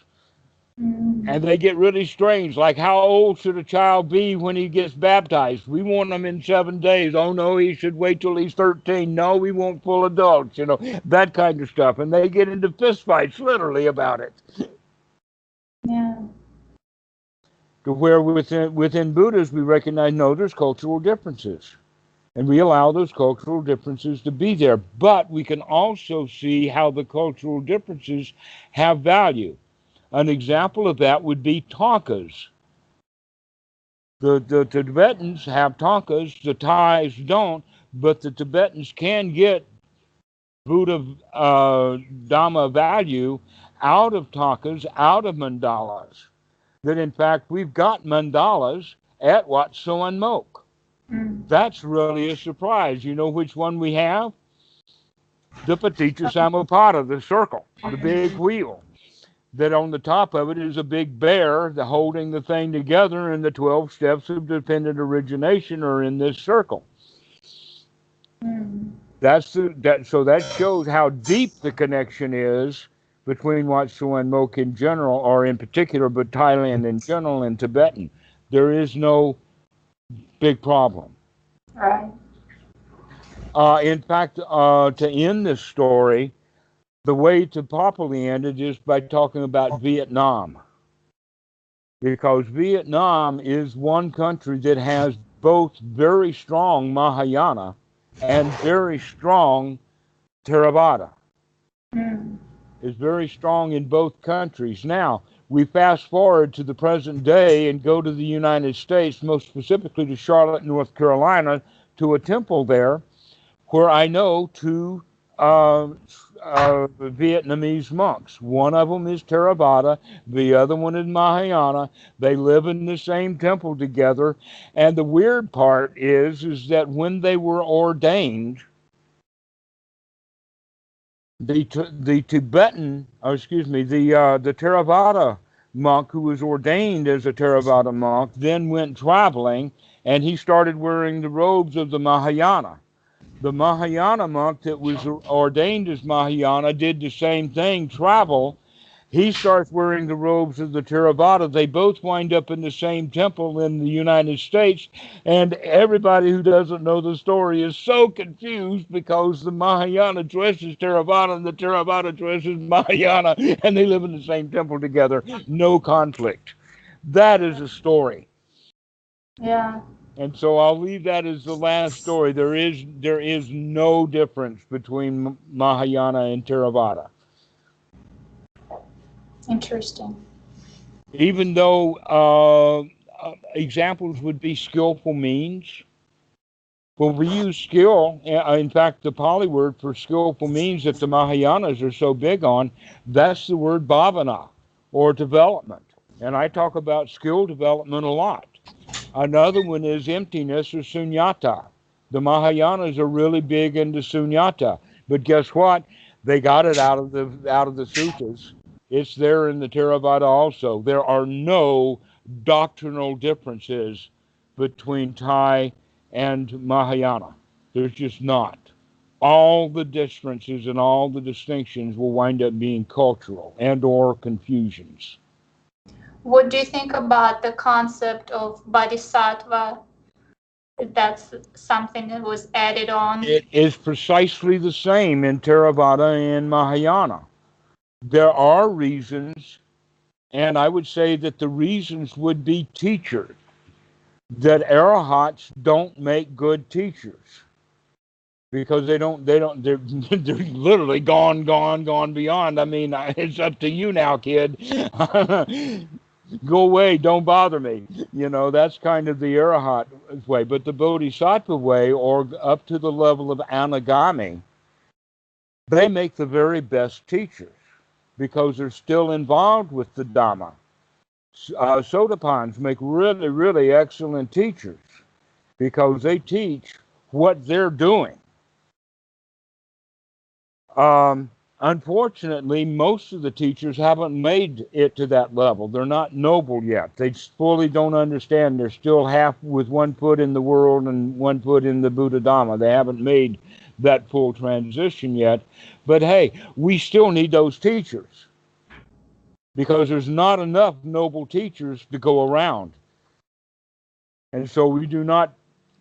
And they get really strange, like how old should a child be when he gets baptized? We want them in 7 days. Oh, no, he should wait till he's 13. No, we want full adults, that kind of stuff. And they get into fistfights, literally, about it. Yeah. To where within Buddhists, we recognize, no, there's cultural differences. And we allow those cultural differences to be there. But we can also see how the cultural differences have value. An example of that would be thangkas. The Tibetans have thangkas, the Thais don't, but the Tibetans can get Buddha Dhamma value out of thangkas, out of mandalas. That in fact we've got mandalas at Wat Suan Mok. That's really a surprise. You know which one we have? The Paticca Samuppada, the circle, the big wheel. That on the top of it is a big bear holding the thing together, and the 12 steps of dependent origination are in this circle. So that shows how deep the connection is between Wat Suan Mok in general, or in particular, but Thailand in general, and Tibetan. There is no big problem. Right. In fact, to end this story, the way to properly end it is by talking about Vietnam. Because Vietnam is one country that has both very strong Mahayana and very strong Theravada. It's very strong in both countries. Now, we fast forward to the present day and go to the United States, most specifically to Charlotte, North Carolina, to a temple there where I know two Vietnamese monks. One of them is Theravada, the other one is Mahayana. They live in the same temple together. And the weird part is that when they were ordained, the Theravada monk who was ordained as a Theravada monk then went traveling, and he started wearing the robes of the Mahayana. The Mahayana monk that was ordained as Mahayana did the same thing, travel. He starts wearing the robes of the Theravada. They both wind up in the same temple in the United States, and everybody who doesn't know the story is so confused because the Mahayana dresses Theravada and the Theravada dresses Mahayana, and they live in the same temple together. No conflict. That is a story. Yeah. And so I'll leave that as the last story. There is no difference between Mahayana and Theravada. Interesting. Even though examples would be skillful means. When we use skill, in fact, the Pali word for skillful means that the Mahayanas are so big on, that's the word bhavana, or development. And I talk about skill development a lot. Another one is emptiness, or sunyata. The Mahayanas are really big into sunyata, but guess what? They got it out of the suttas. It's there in the Theravada also. There are no doctrinal differences between Thai and Mahayana. There's just not. All the differences and all the distinctions will wind up being cultural and or confusions. What do you think about the concept of bodhisattva if that's something that was added on. It is precisely the same in Theravada and Mahayana. There are reasons, and I would say that the reasons would be teachers, that arahats don't make good teachers because they're literally gone beyond. I mean, it's up to you now, kid. Go away, don't bother me. You know, that's kind of the arahat way. But the bodhisattva way, or up to the level of anagami, they make the very best teachers because they're still involved with the Dhamma. Sotapans make really, really excellent teachers because they teach what they're doing. Unfortunately, most of the teachers haven't made it to that level. They're not noble yet. They fully don't understand. They're still half with one foot in the world and one foot in the Buddha Dhamma. They haven't made that full transition yet. But hey, we still need those teachers because there's not enough noble teachers to go around. And so we do not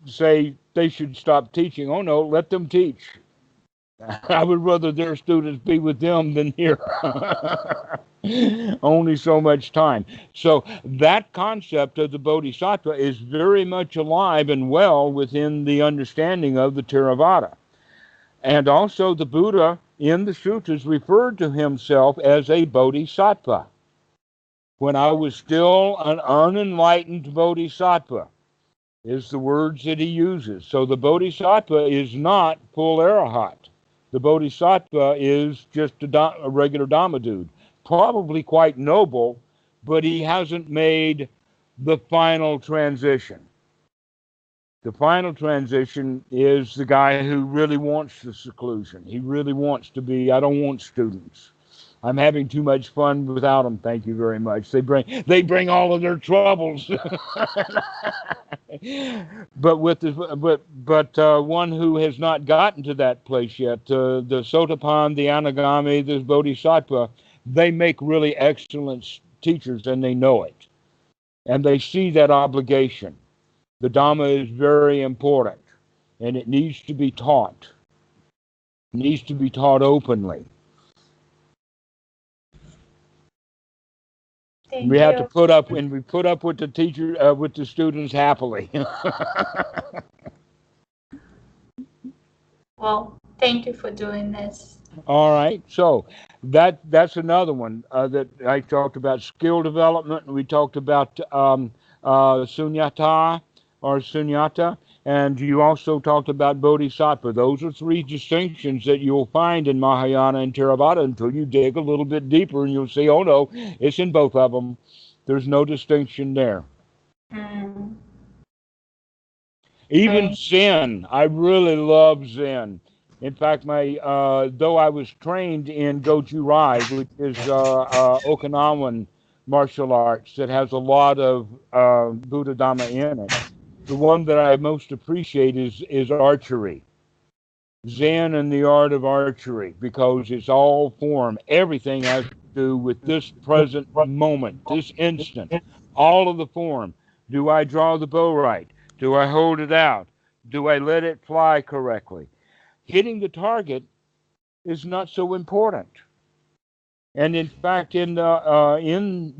say they should stop teaching. Oh no, let them teach. I would rather their students be with them than here. Only so much time. So that concept of the bodhisattva is very much alive and well within the understanding of the Theravada. And also the Buddha in the sutras referred to himself as a bodhisattva. When I was still an unenlightened bodhisattva, is the words that he uses. So the bodhisattva is not full arahat. The bodhisattva is just a regular Dhamma dude. Probably quite noble, but he hasn't made the final transition. The final transition is the guy who really wants the seclusion. He really wants to be, I don't want students. I'm having too much fun without them. Thank you very much. They bring all of their troubles. But one who has not gotten to that place yet, the Sotapan, the Anagami, the Bodhisattva, they make really excellent teachers, and they know it, and they see that obligation. The Dhamma is very important, and it needs to be taught. It needs to be taught openly. We have to put up, and we put up with the teacher, with the students happily. Well, thank you for doing this. All right, so that's another one that I talked about, skill development, and we talked about sunyata or sunyata, and you also talked about bodhisattva. Those are three distinctions that you'll find in Mahayana and Theravada until you dig a little bit deeper, and you'll see, oh no, it's in both of them. There's no distinction there. Even Zen, I really love Zen. In fact, though I was trained in Goju Rai, which is Okinawan martial arts that has a lot of Buddha Dhamma in it, the one that I most appreciate is archery. Zen and the art of archery, because it's all form. Everything has to do with this present moment, this instant. All of the form. Do I draw the bow right? Do I hold it out? Do I let it fly correctly? Hitting the target is not so important. And in fact, in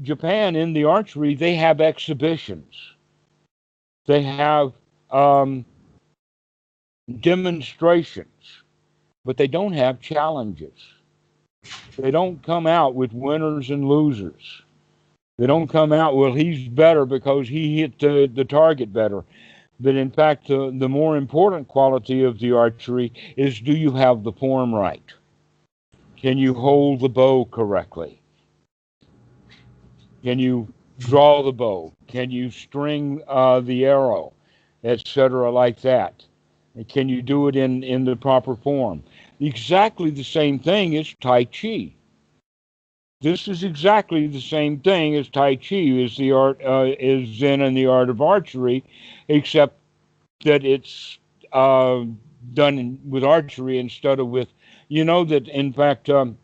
Japan, in the archery, they have exhibitions. They have demonstrations, but they don't have challenges. They don't come out with winners and losers. They don't come out, well, he's better because he hit the target better. But in fact, the more important quality of the archery is, do you have the form right? Can you hold the bow correctly? Can you draw the bow? Can you string the arrow, etc., like that? And can you do it in the proper form? Exactly the same thing as Tai Chi. This is exactly the same thing as Tai Chi, is the art, is Zen and the art of archery, except that it's done with archery instead of with, you know, that in fact that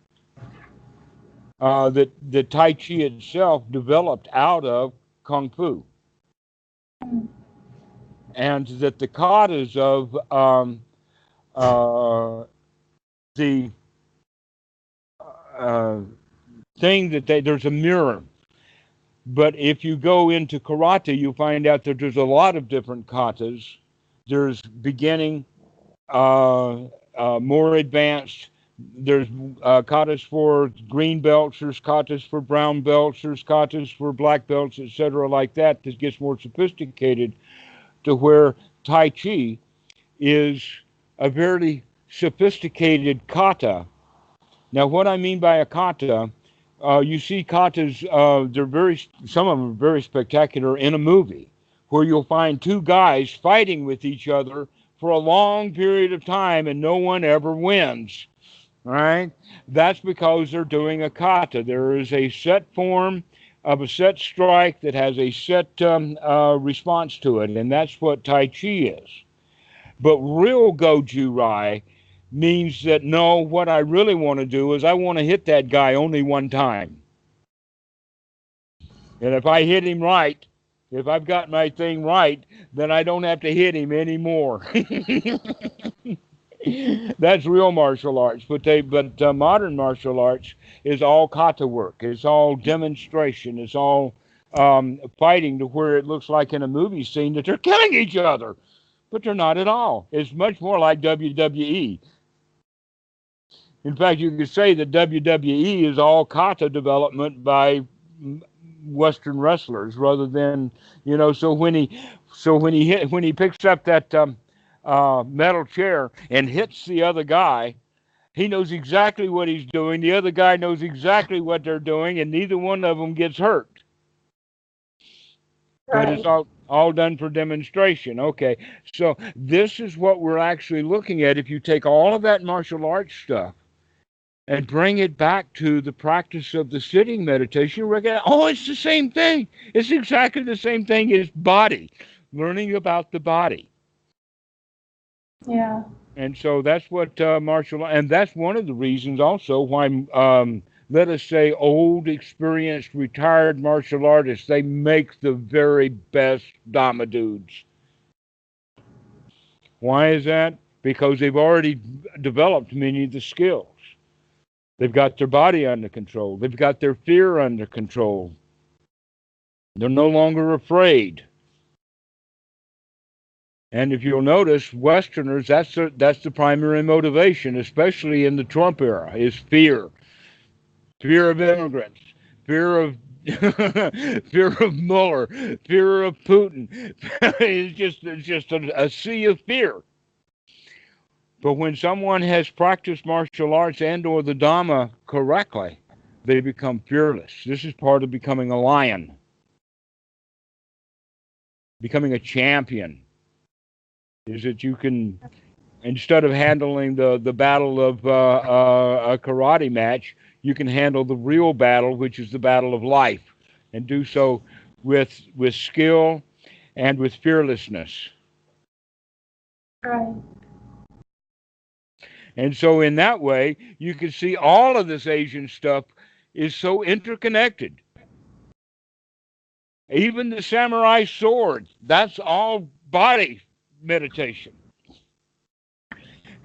the Tai Chi itself developed out of Kung Fu. and that the katas of the thing that there's a mirror. But if you go into karate, you find out that there's a lot of different katas. There's beginning, more advanced. There's katas for green belts. There's katas for brown belts. There's katas for black belts, etc., like that. This gets more sophisticated to where Tai Chi is a very sophisticated kata. Now, what I mean by a kata, you see katas, some of them are very spectacular in a movie, where you'll find two guys fighting with each other for a long period of time and no one ever wins, right? That's because they're doing a kata. There is a set form of a set strike that has a set response to it, and that's what Tai Chi is. But real Goju Rai means that, no, what I really want to do is I want to hit that guy only one time. And if I hit him right, if I've got my thing right, then I don't have to hit him anymore. That's real martial arts. But modern martial arts is all kata work. It's all demonstration. It's all fighting to where it looks like in a movie scene that they're killing each other. But they're not at all. It's much more like WWE. In fact, you could say that WWE is all kata development by Western wrestlers, rather than, So when he picks up that metal chair and hits the other guy, he knows exactly what he's doing. The other guy knows exactly what they're doing, and neither one of them gets hurt. Right. But it's all done for demonstration. Okay, so this is what we're actually looking at. If you take all of that martial arts stuff and bring it back to the practice of the sitting meditation, you recognize, it's the same thing. It's exactly the same thing as body, learning about the body. Yeah. And so that's what martial arts, and that's one of the reasons also why, let us say, old, experienced, retired martial artists, they make the very best Dhamma dudes. Why is that? Because they've already developed many of the skills. They've got their body under control. They've got their fear under control. They're no longer afraid. And if you'll notice, Westerners, that's the primary motivation, especially in the Trump era, is fear. Fear of immigrants, fear of fear of Mueller, fear of Putin. It's just a sea of fear. But when someone has practiced martial arts and or the Dhamma correctly, they become fearless. This is part of becoming a lion, becoming a champion. Is that you can, instead of handling the battle of a karate match, you can handle the real battle, which is the battle of life, and do so with skill and with fearlessness. Right. And so in that way, you can see all of this Asian stuff is so interconnected. Even the samurai sword, that's all body meditation.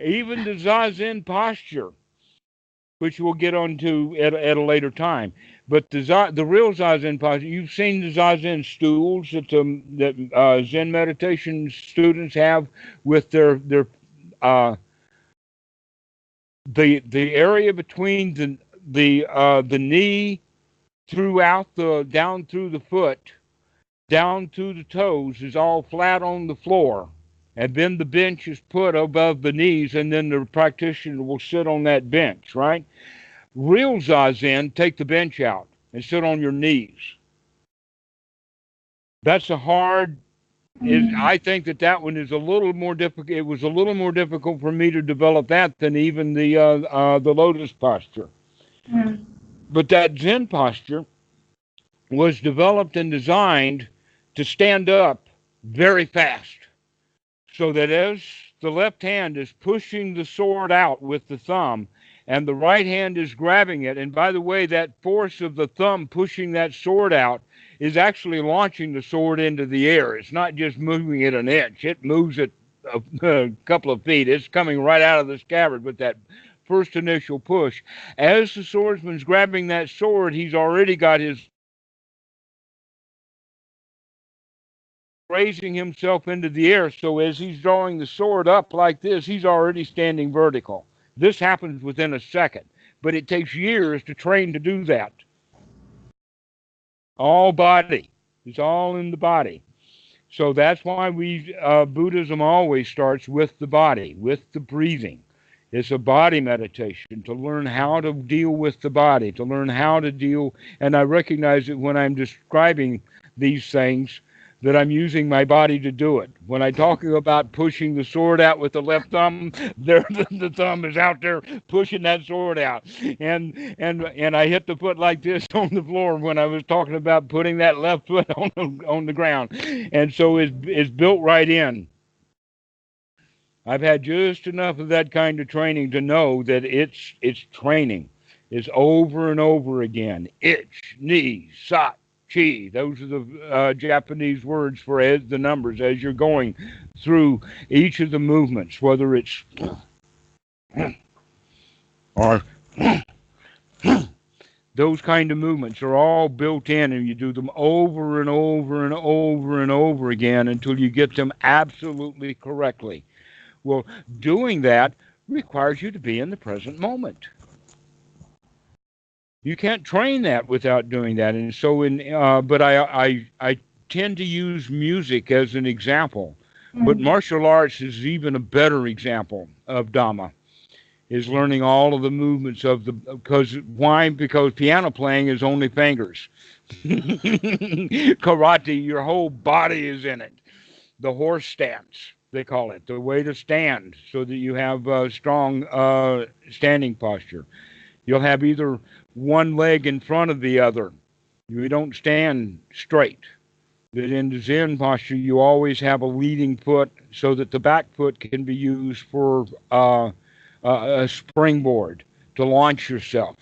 Even the Zazen posture, which we'll get onto at a later time. But the real Zazen posture, you've seen the Zazen stools that Zen meditation students have with their the area between the knee down through the foot, down through the toes is all flat on the floor. And then the bench is put above the knees, and then the practitioner will sit on that bench, right? Real Zazen, take the bench out and sit on your knees. That's a hard, I think that one is a little more difficult. It was a little more difficult for me to develop that than even the lotus posture. Mm. But that Zen posture was developed and designed to stand up very fast, so that as the left hand is pushing the sword out with the thumb and the right hand is grabbing it, and by the way, that force of the thumb pushing that sword out is actually launching the sword into the air. It's not just moving it an inch. It moves it a couple of feet. It's coming right out of the scabbard with that first initial push. As the swordsman's grabbing that sword, he's already got his raising himself into the air. So as he's drawing the sword up like this, he's already standing vertical. This happens within a second, but it takes years to train to do that. All body. It's all in the body. So that's why Buddhism always starts with the body, with the breathing. It's a body meditation to learn how to deal with the body, to learn how to deal. And I recognize that when I'm describing these things, that I'm using my body to do it. When I'm talking about pushing the sword out with the left thumb, the thumb is out there pushing that sword out. And I hit the foot like this on the floor when I was talking about putting that left foot on the ground. And so it's built right in. I've had just enough of that kind of training to know that it's training. It's over and over again. Ich, ni, sat, chi. Those are the Japanese words for the numbers as you're going through each of the movements, whether it's or those kind of movements are all built in, and you do them over and over and over and over again until you get them absolutely correctly. Well, doing that requires you to be in the present moment. You can't train that without doing that. And so, but I tend to use music as an example. But martial arts is even a better example of Dhamma. Is learning all of the movements of the, why? Because piano playing is only fingers. Karate, your whole body is in it. The horse stance, they call it, the way to stand so that you have a strong standing posture. You'll have either one leg in front of the other. You don't stand straight. But in the Zen posture, you always have a leading foot so that the back foot can be used for a springboard to launch yourself.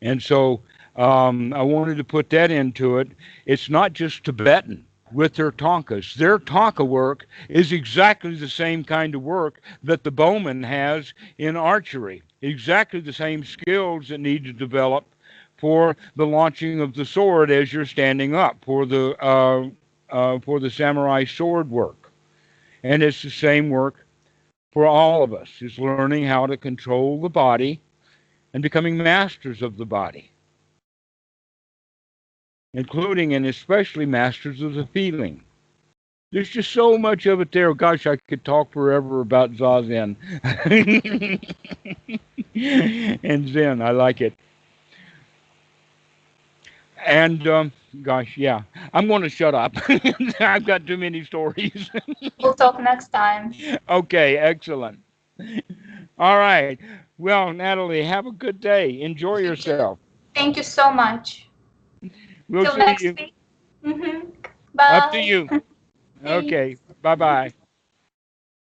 And so I wanted to put that into it. It's not just Tibetan with their tonkas. Their tonka work is exactly the same kind of work that the bowman has in archery. Exactly the same skills that need to develop for the launching of the sword as you're standing up, for the samurai sword work. And it's the same work for all of us, is learning how to control the body and becoming masters of the body, including and especially masters of the feeling. There's just so much of it there. Gosh, I could talk forever about Zazen. And Zen, I like it. And gosh, yeah, I'm going to shut up. I've got too many stories. We'll talk next time. Okay, excellent. All right. Well, Natalie, have a good day. Enjoy yourself. Thank you so much. We'll Till see next you. week. Bye. Up to you. Okay. Bye-bye.